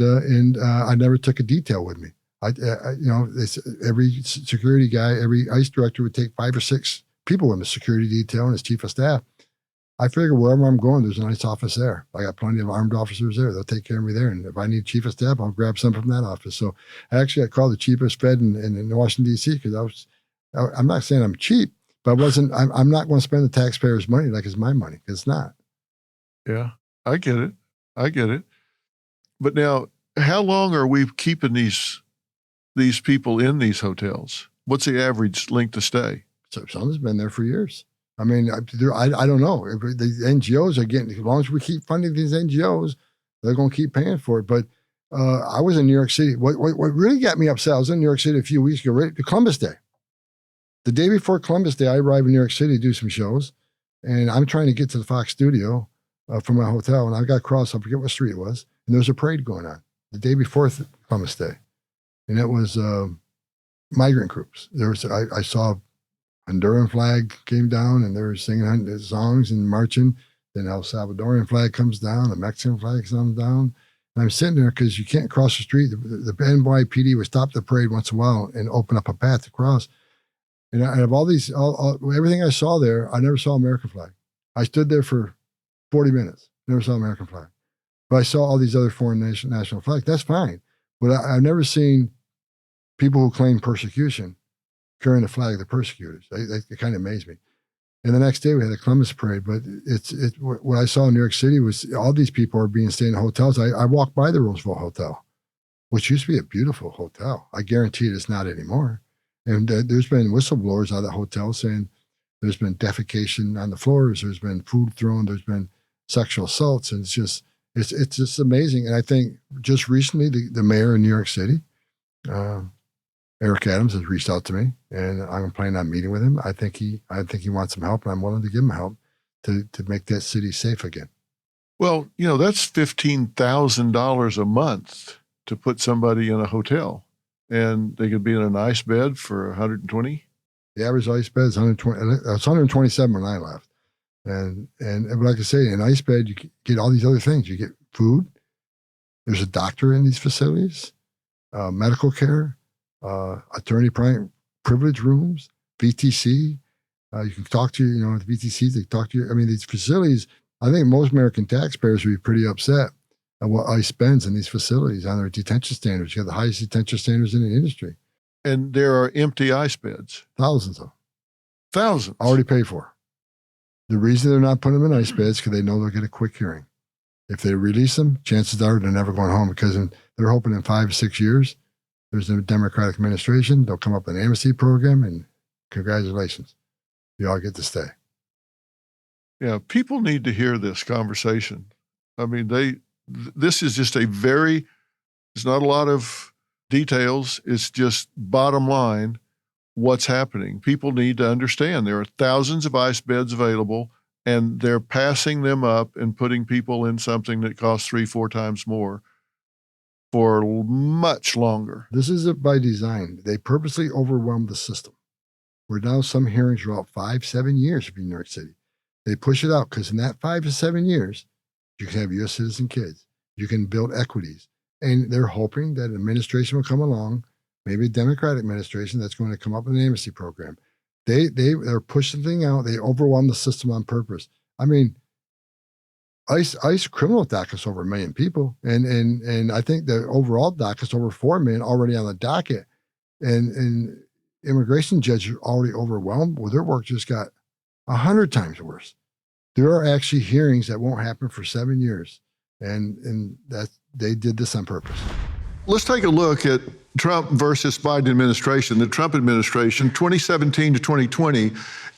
[SPEAKER 5] I never took a detail with me. Every security guy, every ICE director would take 5 or 6 people in the security detail and his chief of staff. I figure wherever I'm going, there's a nice office there. I got plenty of armed officers there. They'll take care of me there. And if I need chief of staff, I'll grab some from that office. So I called the cheapest fed in Washington, D.C. because I'm not saying I'm cheap, But I'm not going to spend the taxpayers' money like it's my money. It's not.
[SPEAKER 4] Yeah, I get it. But now, how long are we keeping these people in these hotels? What's the average length of stay?
[SPEAKER 5] So someone's been there for years. I mean, I don't know. The NGOs are getting, as long as we keep funding these NGOs, they're going to keep paying for it. But I was in New York City. What really got me upset, I was in New York City a few weeks ago, right? Columbus Day. The day before Columbus Day, I arrived in New York City to do some shows, and I'm trying to get to the Fox studio from my hotel, and I got across, I forget what street it was, and there was a parade going on the day before Columbus Day. And it was migrant groups. I saw Honduran flag came down, and they were singing songs and marching. Then El Salvadorian flag comes down, the Mexican flag comes down. And I'm sitting there because you can't cross the street. The NYPD would stop the parade once in a while and open up a path to cross. And of all these, everything I saw there, I never saw American flag. I stood there for 40 minutes, never saw American flag. But I saw all these other foreign national flags. That's fine. But I've never seen people who claim persecution carrying the flag of the persecutors. It kind of amazed me. And the next day we had a Columbus parade. But what I saw in New York City was all these people are being staying in hotels. I walked by the Roosevelt Hotel, which used to be a beautiful hotel. I guarantee it's not anymore. And there's been whistleblowers out of the hotel saying there's been defecation on the floors, there's been food thrown, there's been sexual assaults, and it's just amazing. And I think just recently the mayor of New York City, Eric Adams, has reached out to me, and I'm planning on meeting with him. I think he wants some help, and I'm willing to give him help to make that city safe again.
[SPEAKER 4] Well, that's $15,000 a month to put somebody in a hotel. And they could be in a nice bed for 120.
[SPEAKER 5] The average ice bed is 120. It's 127 when I left. And like I say, in an ice bed, you get all these other things. You get food. There's a doctor in these facilities, medical care, attorney privilege rooms, VTC. You can talk to, the VTCs, they talk to you. I mean, these facilities, I think most American taxpayers would be pretty upset at what ICE spends in these facilities on their detention standards. You have the highest detention standards in the industry.
[SPEAKER 4] And there are empty ICE beds.
[SPEAKER 5] Thousands of them.
[SPEAKER 4] Thousands.
[SPEAKER 5] Already paid for. The reason they're not putting them in ICE beds is because they know they'll get a quick hearing. If they release them, chances are they're never going home, because they're hoping in 5 to 6 years, there's a Democratic administration, they'll come up with an amnesty program, and congratulations, you all get to stay.
[SPEAKER 4] Yeah, people need to hear this conversation. I mean, this is just it's not a lot of details. It's just bottom line, what's happening. People need to understand there are thousands of ICE beds available, and they're passing them up and putting people in something that costs 3-4 times more for much longer.
[SPEAKER 5] This is by design. They purposely overwhelm the system. Where now some hearings are out 5-7 years in New York City. They push it out because in that 5 to 7 years, you can have U.S. citizen kids. You can build equities. And they're hoping that an administration will come along, maybe a Democratic administration, that's going to come up with an amnesty program. They're pushing the thing out. They overwhelm the system on purpose. I mean, ICE criminal docket's over 1 million people. And I think the overall docket's over 4 million already on the docket. And immigration judges are already overwhelmed. Well, their work just got 100 times worse. There are actually hearings that won't happen for 7 years. And that they did this on purpose.
[SPEAKER 4] Let's take a look at Trump versus Biden administration. The Trump administration, 2017 to 2020,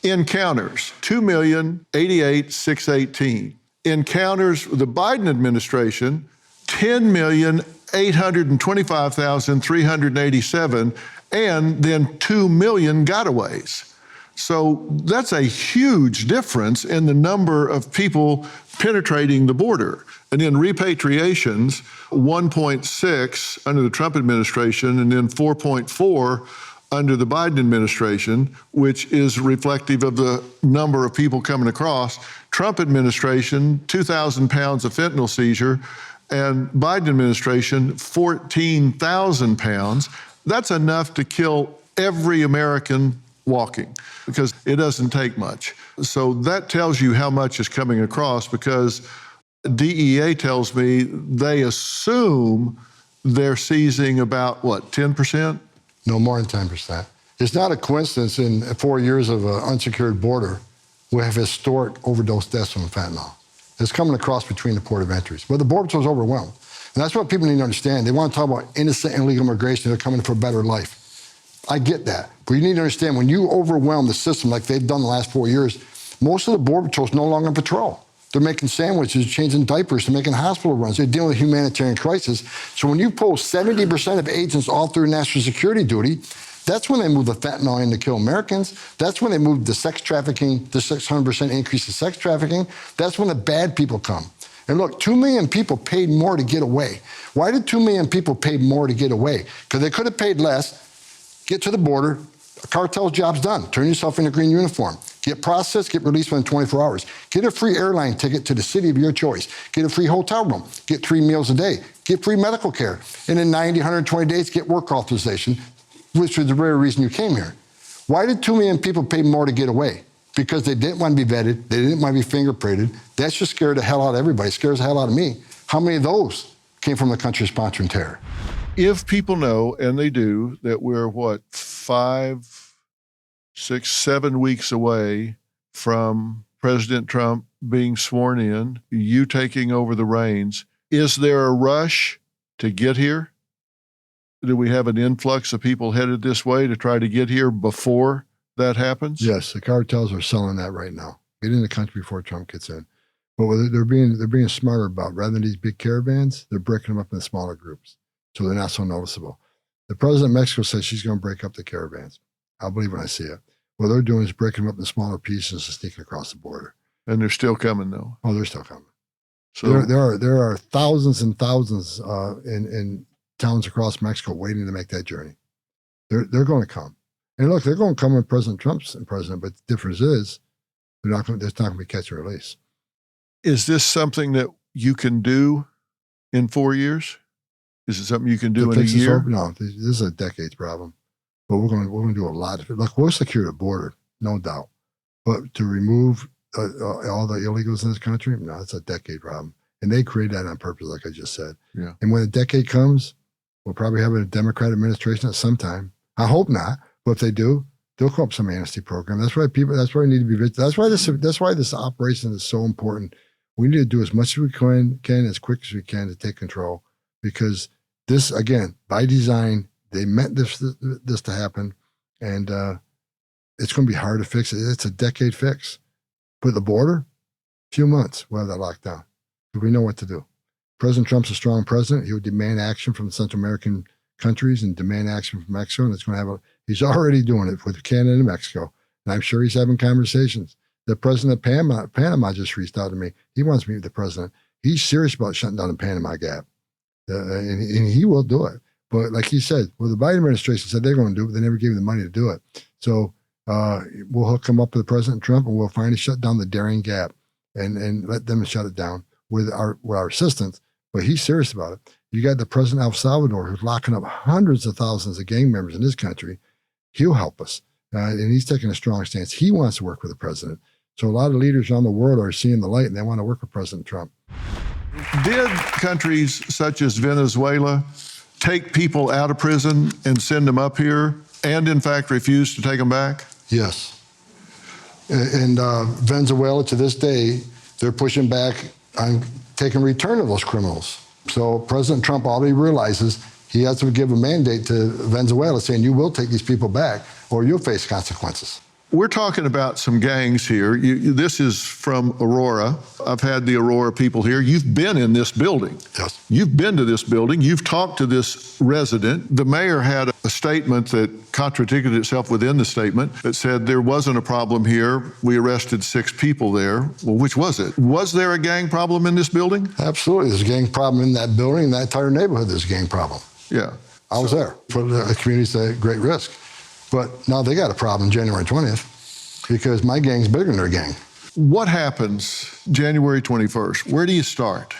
[SPEAKER 4] encounters 2,088,618. Encounters the Biden administration, 10,825,387, and then 2 million gotaways. So that's a huge difference in the number of people penetrating the border. And then repatriations, 1.6 under the Trump administration, and then 4.4 under the Biden administration, which is reflective of the number of people coming across. Trump administration, 2,000 pounds of fentanyl seizure, and Biden administration, 14,000 pounds. That's enough to kill every American walking, because it doesn't take much. So that tells you how much is coming across, because DEA tells me they assume they're seizing about, 10%?
[SPEAKER 5] No more than 10%. It's not a coincidence in 4 years of an unsecured border, we have historic overdose deaths from fentanyl. It's coming across between the port of entries. But the border was overwhelmed. And that's what people need to understand. They want to talk about innocent and illegal immigration. They're coming for a better life. I get that. But you need to understand, when you overwhelm the system like they've done the last 4 years, most of the Border Patrol's no longer on patrol. They're making sandwiches, changing diapers, they're making hospital runs. They're dealing with a humanitarian crisis. So when you pull 70% of agents all through national security duty, that's when they move the fentanyl in to kill Americans. That's when they move the sex trafficking, the 600% increase in sex trafficking. That's when the bad people come. And look, 2 million people paid more to get away. Why did 2 million people pay more to get away? Because they could have paid less, get to the border, a cartel's job's done. Turn yourself in a green uniform. Get processed, get released within 24 hours. Get a free airline ticket to the city of your choice. Get a free hotel room. Get 3 meals a day. Get free medical care. And in 90, 120 days, get work authorization, which was the very reason you came here. Why did 2 million people pay more to get away? Because they didn't want to be vetted. They didn't want to be fingerprinted. That should scare the hell out of everybody. It scares the hell out of me. How many of those came from the country sponsoring terror?
[SPEAKER 4] If people know, and they do, that we're, 5, 6, 7 weeks away from President Trump being sworn in, you taking over the reins, is there a rush to get here? Do we have an influx of people headed this way to try to get here before that happens?
[SPEAKER 5] Yes, the cartels are selling that right now. Get in the country before Trump gets in. But what they're being smarter about, rather than these big caravans, they're breaking them up in smaller groups, so they're not so noticeable. The president of Mexico says she's going to break up the caravans. I'll believe when I see it. What they're doing is breaking them up in smaller pieces and sneaking across the border.
[SPEAKER 4] And they're still coming, though.
[SPEAKER 5] Oh, they're still coming.
[SPEAKER 4] So
[SPEAKER 5] there are thousands and thousands in towns across Mexico waiting to make that journey. They're going to come. And look, they're going to come when President Trump's president, but the difference is there's not going to be catch and release.
[SPEAKER 4] Is this something that you can do in 4 years? Is it something you can do in a year?
[SPEAKER 5] No, this is a decades problem. But we're going to do a lot of it. Look, we'll secure the border, no doubt. But to remove all the illegals in this country, no, it's a decade problem. And they created that on purpose, like I just said.
[SPEAKER 4] Yeah.
[SPEAKER 5] And when the decade comes, we'll probably have a Democrat administration at some time. I hope not, but if they do, they'll come up with some amnesty program. That's why we need to be vigilant. That's why this operation is so important. We need to do as much as we can as quick as we can to take control, because this, again, by design, they meant this to happen, and it's going to be hard to fix it. It's a decade fix. But the border, few months, we'll have that locked down. We know what to do. President Trump's a strong president. He would demand action from the Central American countries and demand action from Mexico, and it's going to have he's already doing it with Canada and Mexico, and I'm sure he's having conversations. The president of Panama just reached out to me. He wants to meet with the president. He's serious about shutting down the Panama Gap, and he will do it. But like he said, well, the Biden administration said they're going to do it, but they never gave him the money to do it. So we'll hook him up with President Trump, and we'll finally shut down the Darien Gap and let them shut it down with our assistance. But he's serious about it. You got the president of El Salvador, who's locking up hundreds of thousands of gang members in this country. He'll help us. And he's taking a strong stance. He wants to work with the president. So a lot of leaders around the world are seeing the light, and they want to work with President Trump.
[SPEAKER 4] Did countries such as Venezuela take people out of prison and send them up here, and in fact refuse to take them back?
[SPEAKER 5] Yes. And Venezuela, to this day, they're pushing back on taking return of those criminals. So President Trump already realizes he has to give a mandate to Venezuela saying, you will take these people back or you'll face consequences.
[SPEAKER 4] We're talking about some gangs here. This is from Aurora. I've had the Aurora people here. You've been in this building.
[SPEAKER 5] Yes.
[SPEAKER 4] You've been to this building. You've talked to this resident. The mayor had a statement that contradicted itself within the statement that said there wasn't a problem here. We arrested 6 people there. Well, which was it? Was there a gang problem in this building?
[SPEAKER 5] Absolutely. There's a gang problem in that building. In that entire neighborhood, there's a gang problem.
[SPEAKER 4] Yeah.
[SPEAKER 5] I was there. Put the communities at great risk. But now they got a problem January 20th because my gang's bigger than their gang.
[SPEAKER 4] What happens January 21st? Where do you start?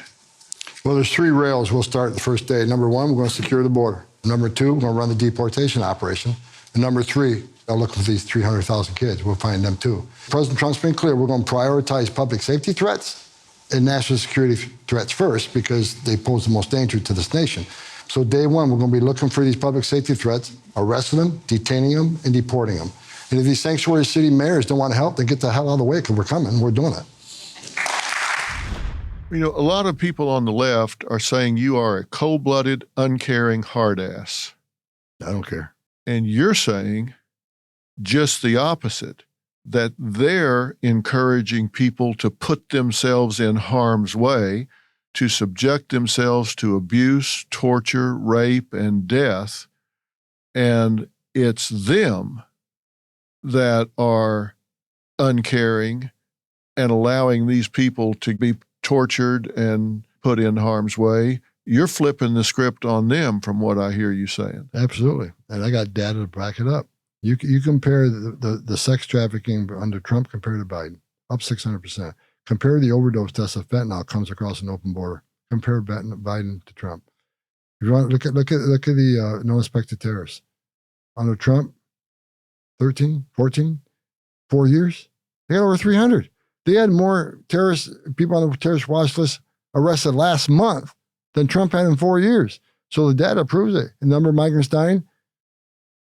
[SPEAKER 5] Well, there's 3 rails we'll start the first day. Number 1, we're going to secure the border. Number 2, we're going to run the deportation operation. And number 3, I'll look for these 300,000 kids. We'll find them too. President Trump's been clear. We're going to prioritize public safety threats and national security threats first because they pose the most danger to this nation. So day one, we're going to be looking for these public safety threats, arresting them, detaining them, and deporting them. And if these sanctuary city mayors don't want to help, then get the hell out of the way because we're coming. We're doing it.
[SPEAKER 4] You know, a lot of people on the left are saying you are a cold-blooded, uncaring hard ass.
[SPEAKER 5] I don't care.
[SPEAKER 4] And you're saying just the opposite, that they're encouraging people to put themselves in harm's way, to subject themselves to abuse, torture, rape, and death. And it's them that are uncaring and allowing these people to be tortured and put in harm's way. You're flipping the script on them from what I hear you saying.
[SPEAKER 5] Absolutely. And I got data to back it up. You compare the sex trafficking under Trump compared to Biden, up 600%. Compare the overdose deaths of fentanyl comes across an open border. Compare Biden to Trump. If you want to look at the no inspected terrorists. Under Trump, 13, 14, 4 years, they got over 300. They had more terrorist people on the terrorist watch list arrested last month than Trump had in 4 years. So the data proves it. The number of migrants dying,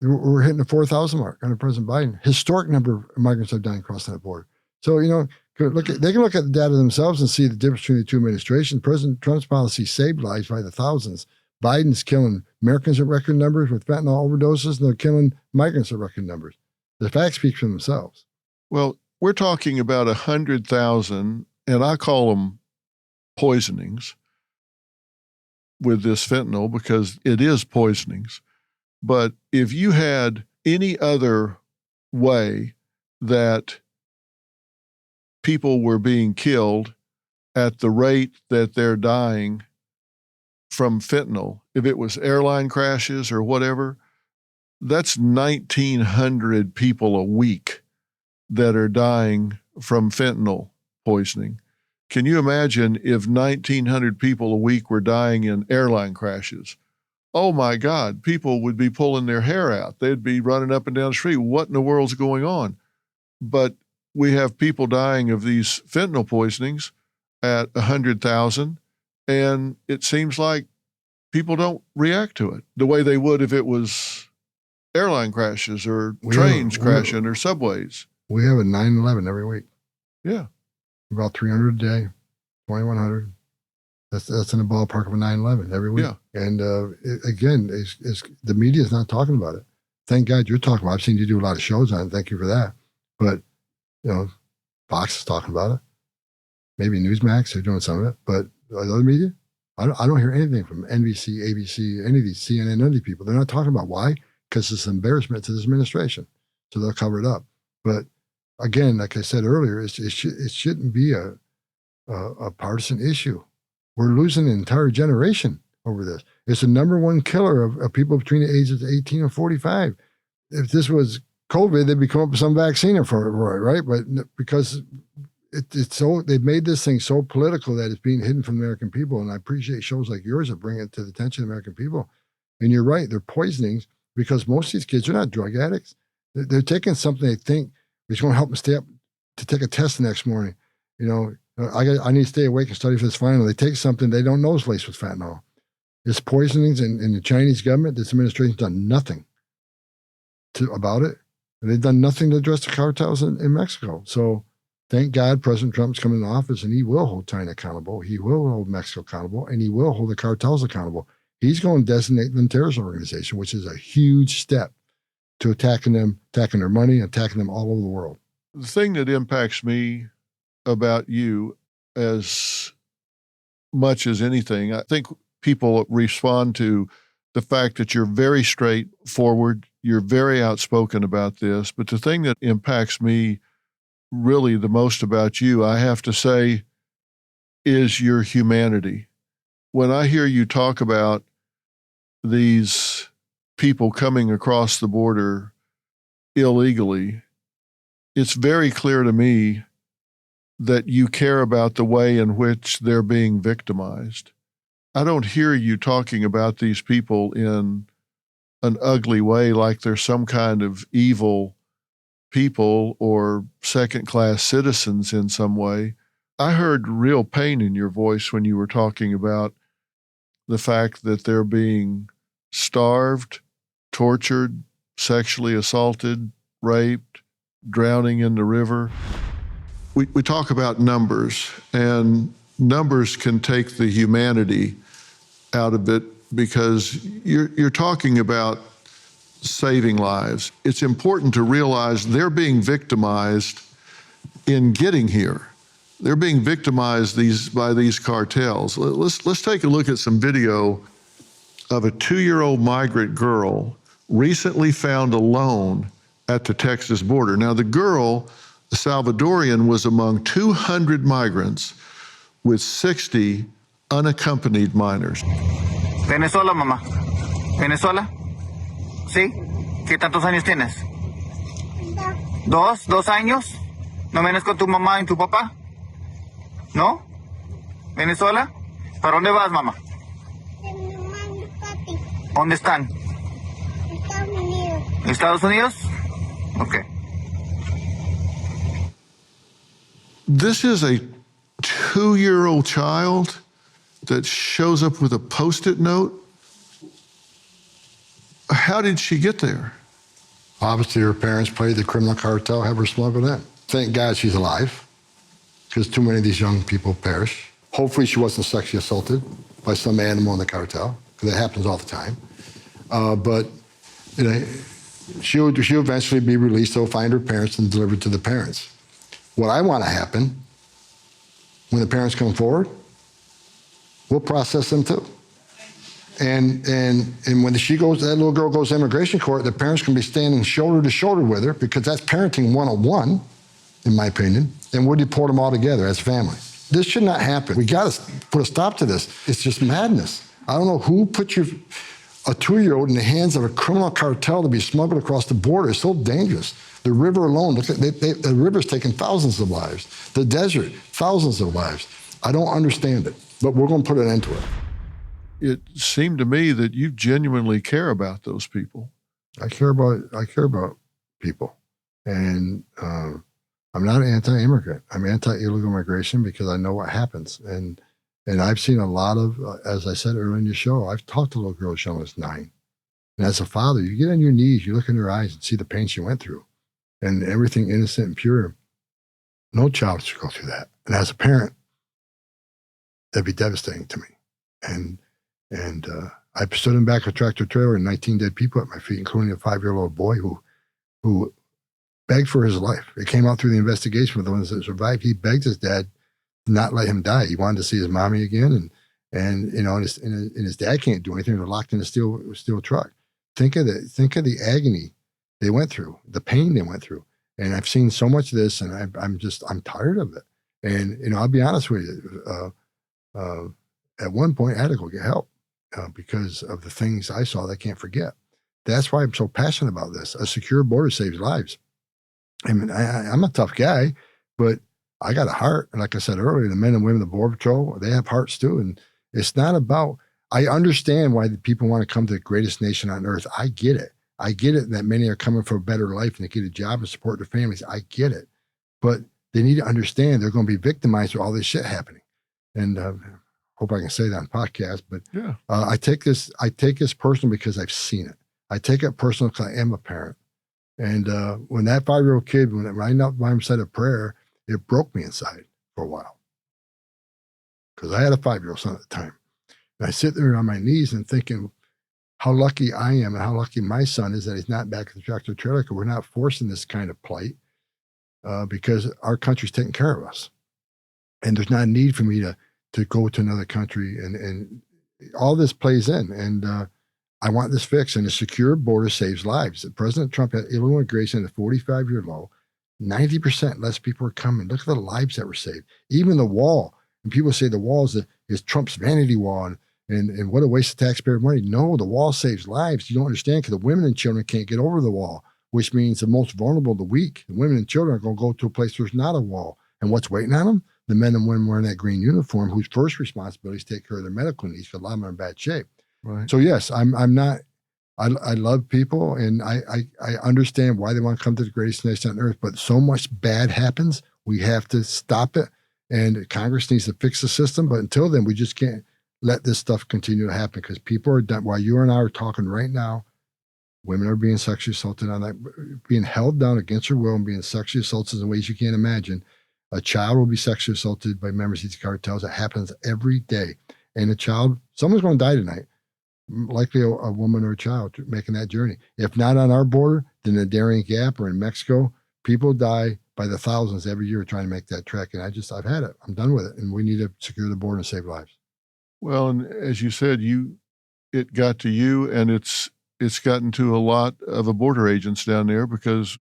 [SPEAKER 5] we're hitting the 4,000 mark under President Biden. Historic number of migrants have died crossing that border. So, you know, they can look at the data themselves and see the difference between the two administrations. President Trump's policy saved lives by the thousands. Biden's killing Americans at record numbers with fentanyl overdoses, and they're killing migrants at record numbers. The facts speak for themselves.
[SPEAKER 4] Well, we're talking about 100,000, and I call them poisonings with this fentanyl because it is poisonings. But if you had any other way that people were being killed at the rate that they're dying from fentanyl, if it was airline crashes or whatever, that's 1,900 people a week that are dying from fentanyl poisoning. Can you imagine if 1,900 people a week were dying in airline crashes? Oh my God, people would be pulling their hair out. They'd be running up and down the street. What in the world's going on? But we have people dying of these fentanyl poisonings at 100,000, and it seems like people don't react to it the way they would if it was airline crashes or trains crashing or subways.
[SPEAKER 5] We have a 9/11 every week.
[SPEAKER 4] Yeah.
[SPEAKER 5] About 300 a day, 2,100. That's in the ballpark of a 9/11 every week.
[SPEAKER 4] Yeah.
[SPEAKER 5] And again, the media is not talking about it. Thank God you're talking about it. I've seen you do a lot of shows on it. Thank you for that. But, you know, Fox is talking about it. Maybe Newsmax, they're doing some of it. But the other media, I don't hear anything from NBC, ABC, any of these, CNN, none of these people. They're not talking about why? Because it's an embarrassment to this administration. So they'll cover it up. But again, like I said earlier, it shouldn't be a partisan issue. We're losing an entire generation over this. It's the number one killer of people between the ages of 18 and 45. If this was COVID, they'd be coming up with some vaccine for it, right? But because it's so, they've made this thing so political that it's being hidden from the American people. And I appreciate shows like yours that bring it to the attention of American people. And you're right, they're poisonings because most of these kids are not drug addicts. They're taking something they think is going to help them stay up to take a test the next morning. You know, I need to stay awake and study for this final. They take something they don't know is laced with fentanyl. It's poisonings, and the Chinese government, this administration's done nothing about it. And they've done nothing to address the cartels in Mexico. So thank God President Trump's coming into office, and he will hold China accountable. He will hold Mexico accountable, and he will hold the cartels accountable. He's going to designate them terrorist organization, which is a huge step to attacking them, attacking their money, attacking them all over the world.
[SPEAKER 4] The thing that impacts me about you as much as anything, I think people respond to the fact that you're very straightforward, you're very outspoken about this, but the thing that impacts me really the most about you, I have to say, is your humanity. When I hear you talk about these people coming across the border illegally, it's very clear to me that you care about the way in which they're being victimized. I don't hear you talking about these people in an ugly way, like they're some kind of evil people or second-class citizens in some way. I heard real pain in your voice when you were talking about the fact that they're being starved, tortured, sexually assaulted, raped, drowning in the river. We talk about numbers, and numbers can take the humanity out of it because you're talking about saving lives. It's important to realize they're being victimized in getting here. They're being victimized by these cartels. Let's take a look at some video of a 2-year-old migrant girl recently found alone at the Texas border. Now, the girl, the Salvadorian, was among 200 migrants with 60 unaccompanied minors.
[SPEAKER 8] Venezuela, mamá. Venezuela. ¿Sí? ¿Qué tantos años tienes? 2 años. ¿No vienes con tu mamá y tu papá? ¿No? ¿Venezuela? ¿Para dónde vas, mamá? ¿Dónde están?
[SPEAKER 9] Estados Unidos.
[SPEAKER 8] ¿Estados Unidos? Okay.
[SPEAKER 4] This is a 2-year-old child that shows up with a Post-it note. How did she get there?
[SPEAKER 5] Obviously, her parents played the criminal cartel, have her smuggled in. Thank God she's alive, because too many of these young people perish. Hopefully she wasn't sexually assaulted by some animal in the cartel, because that happens all the time. But you know, she'll eventually be released. They'll find her parents and delivered to the parents. What I want to happen, when the parents come forward, we'll process them too. And when that little girl goes to immigration court, the parents can be standing shoulder to shoulder with her, because that's parenting 101, in my opinion, and we'll deport them all together as a family. This should not happen. We got to put a stop to this. It's just madness. I don't know who put a 2-year-old in the hands of a criminal cartel to be smuggled across the border. It's so dangerous. The river alone, look at the river's taken thousands of lives. The desert, thousands of lives. I don't understand it, but we're going to put an end to it.
[SPEAKER 4] It seemed to me that you genuinely care about those people.
[SPEAKER 5] I care about people, and I'm not anti-immigrant. I'm anti-illegal migration because I know what happens, and I've seen a lot of, as I said earlier in the show, I've talked to little girls when I was 9, and as a father, you get on your knees, you look in her eyes, and see the pain she went through, and everything innocent and pure. No child should go through that, and as a parent, that'd be devastating to me, and I stood in back of a tractor trailer and 19 dead people at my feet, including a 5-year-old boy who begged for his life. It came out through the investigation with the ones that survived. He begged his dad to not let him die. He wanted to see his mommy again, and you know, and his dad can't do anything. They're locked in a steel truck. Think of the agony they went through, the pain they went through. And I've seen so much of this, and I'm tired of it. And you know, I'll be honest with you. At one point, I had to go get help. Because of the things I saw that I can't forget. That's why I'm so passionate about this. A secure border saves lives. I mean, I'm a tough guy, but I got a heart. And like I said earlier, the men and women of the Border Patrol, they have hearts too. And it's not about, I understand why the people want to come to the greatest nation on earth. I get it. I get it that many are coming for a better life and to get a job and support their families. I get it. But they need to understand they're going to be victimized with all this shit happening. And hope I can say that on podcast, but
[SPEAKER 4] yeah.
[SPEAKER 5] I take this personal because I've seen it. I take it personal because I am a parent. And when that 5-year-old kid, when I knelt by him, said a prayer, it broke me inside for a while. Because I had a 5-year-old son at the time. And I sit there on my knees and thinking how lucky I am and how lucky my son is that he's not back at the tractor trailer, because we're not forcing this kind of plight because our country's taking care of us. And there's not a need for me to go to another country, and all this plays in. And I want this fixed, and a secure border saves lives. President Trump had illegal immigration at a 45-year low. 90% less people are coming. Look at the lives that were saved. Even the wall, and people say the wall is Trump's vanity wall, and what a waste of taxpayer money. No, the wall saves lives. You don't understand, because the women and children can't get over the wall, which means the most vulnerable, the weak, the women and children are going to go to a place where there's not a wall. And what's waiting on them? The men and women wearing that green uniform, whose first responsibility is to take care of their medical needs, because a lot of them are in bad shape.
[SPEAKER 4] Right.
[SPEAKER 5] So yes, I love people, and I understand why they want to come to the greatest nation on earth, but so much bad happens, we have to stop it, and Congress needs to fix the system. But until then, we just can't let this stuff continue to happen, because people are done. While you and I are talking right now, women are being sexually assaulted being held down against their will and being sexually assaulted in ways you can't imagine. A child will be sexually assaulted by members of these cartels. It happens every day. And someone's going to die tonight. Likely a woman or a child making that journey. If not on our border, then in the Darien Gap or in Mexico, people die by the thousands every year trying to make that trek. And I've had it. I'm done with it. And we need to secure the border and save lives.
[SPEAKER 4] Well, and as you said, it got to you, and it's gotten to a lot of the border agents down there, because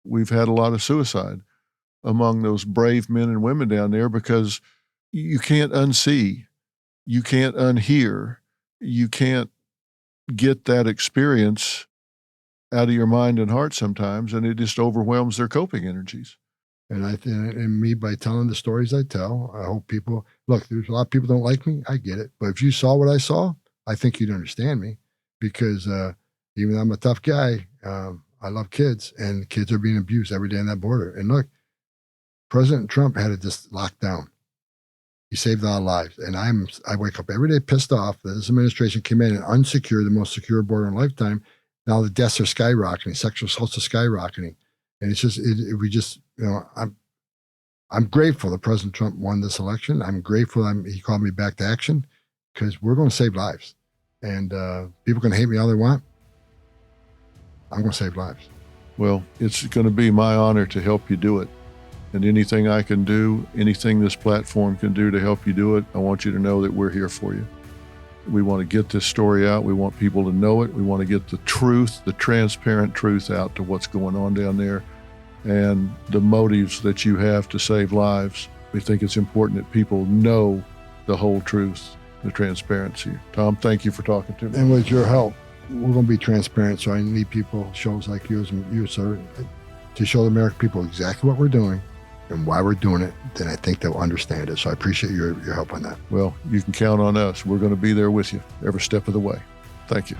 [SPEAKER 4] we've had a lot of suicide among those brave men and women down there, because you can't unsee, you can't unhear, you can't get that experience out of your mind and heart sometimes, and it just overwhelms their coping energies.
[SPEAKER 5] And me, by telling the stories I tell, I hope people, look, there's a lot of people don't like me. I get it. But if you saw what I saw, I think you'd understand me, because even though I'm a tough guy, I love kids, and kids are being abused every day on that border. And look, President Trump had it just locked down. He saved a lot of lives. And I wake up every day pissed off that this administration came in and unsecured the most secure border in a lifetime. Now the deaths are skyrocketing, sexual assaults are skyrocketing. And it's just, I'm grateful that President Trump won this election. I'm grateful he called me back to action, because we're going to save lives. And people can hate me all they want. I'm going to save lives.
[SPEAKER 4] Well, it's going to be my honor to help you do it. And anything I can do, anything this platform can do to help you do it, I want you to know that we're here for you. We want to get this story out. We want people to know it. We want to get the truth, the transparent truth out to what's going on down there and the motives that you have to save lives. We think it's important that people know the whole truth, the transparency. Tom, thank you for talking to me.
[SPEAKER 5] And with your help, we're going to be transparent. So I need people, shows like yours and you, sir, to show the American people exactly what we're doing and why we're doing it. Then I think they'll understand it. So I appreciate your help on that.
[SPEAKER 4] Well, you can count on us. We're going to be there with you every step of the way. Thank you.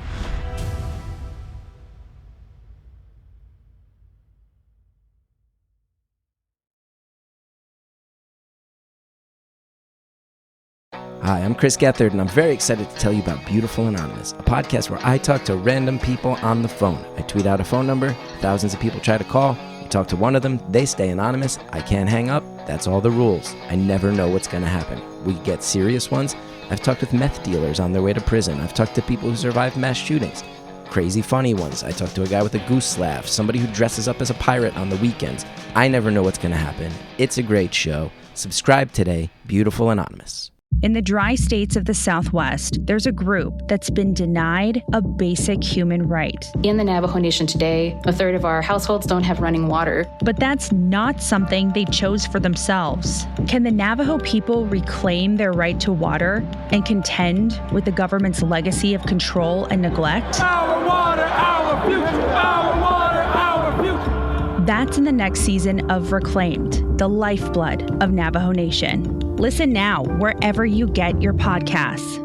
[SPEAKER 10] Hi, I'm Chris Gethard, and I'm very excited to tell you about Beautiful Anonymous, a podcast where I talk to random people on the phone. I tweet out a phone number, thousands of people try to call, I talk to one of them, they stay anonymous, I can't hang up, that's all the rules. I never know what's going to happen. We get serious ones. I've talked with meth dealers on their way to prison. I've talked to people who survived mass shootings. Crazy funny ones. I talked to a guy with a goose laugh, somebody who dresses up as a pirate on the weekends. I never know what's going to happen. It's a great show. Subscribe today, Beautiful Anonymous.
[SPEAKER 1] In the dry states of the Southwest, there's a group that's been denied a basic human right.
[SPEAKER 2] In the Navajo Nation today, a third of our households don't have running water.
[SPEAKER 1] But that's not something they chose for themselves. Can the Navajo people reclaim their right to water and contend with the government's legacy of control and neglect?
[SPEAKER 3] Our water, our future. Our water, our future.
[SPEAKER 1] That's in the next season of Reclaimed, the lifeblood of Navajo Nation. Listen now wherever you get your podcasts.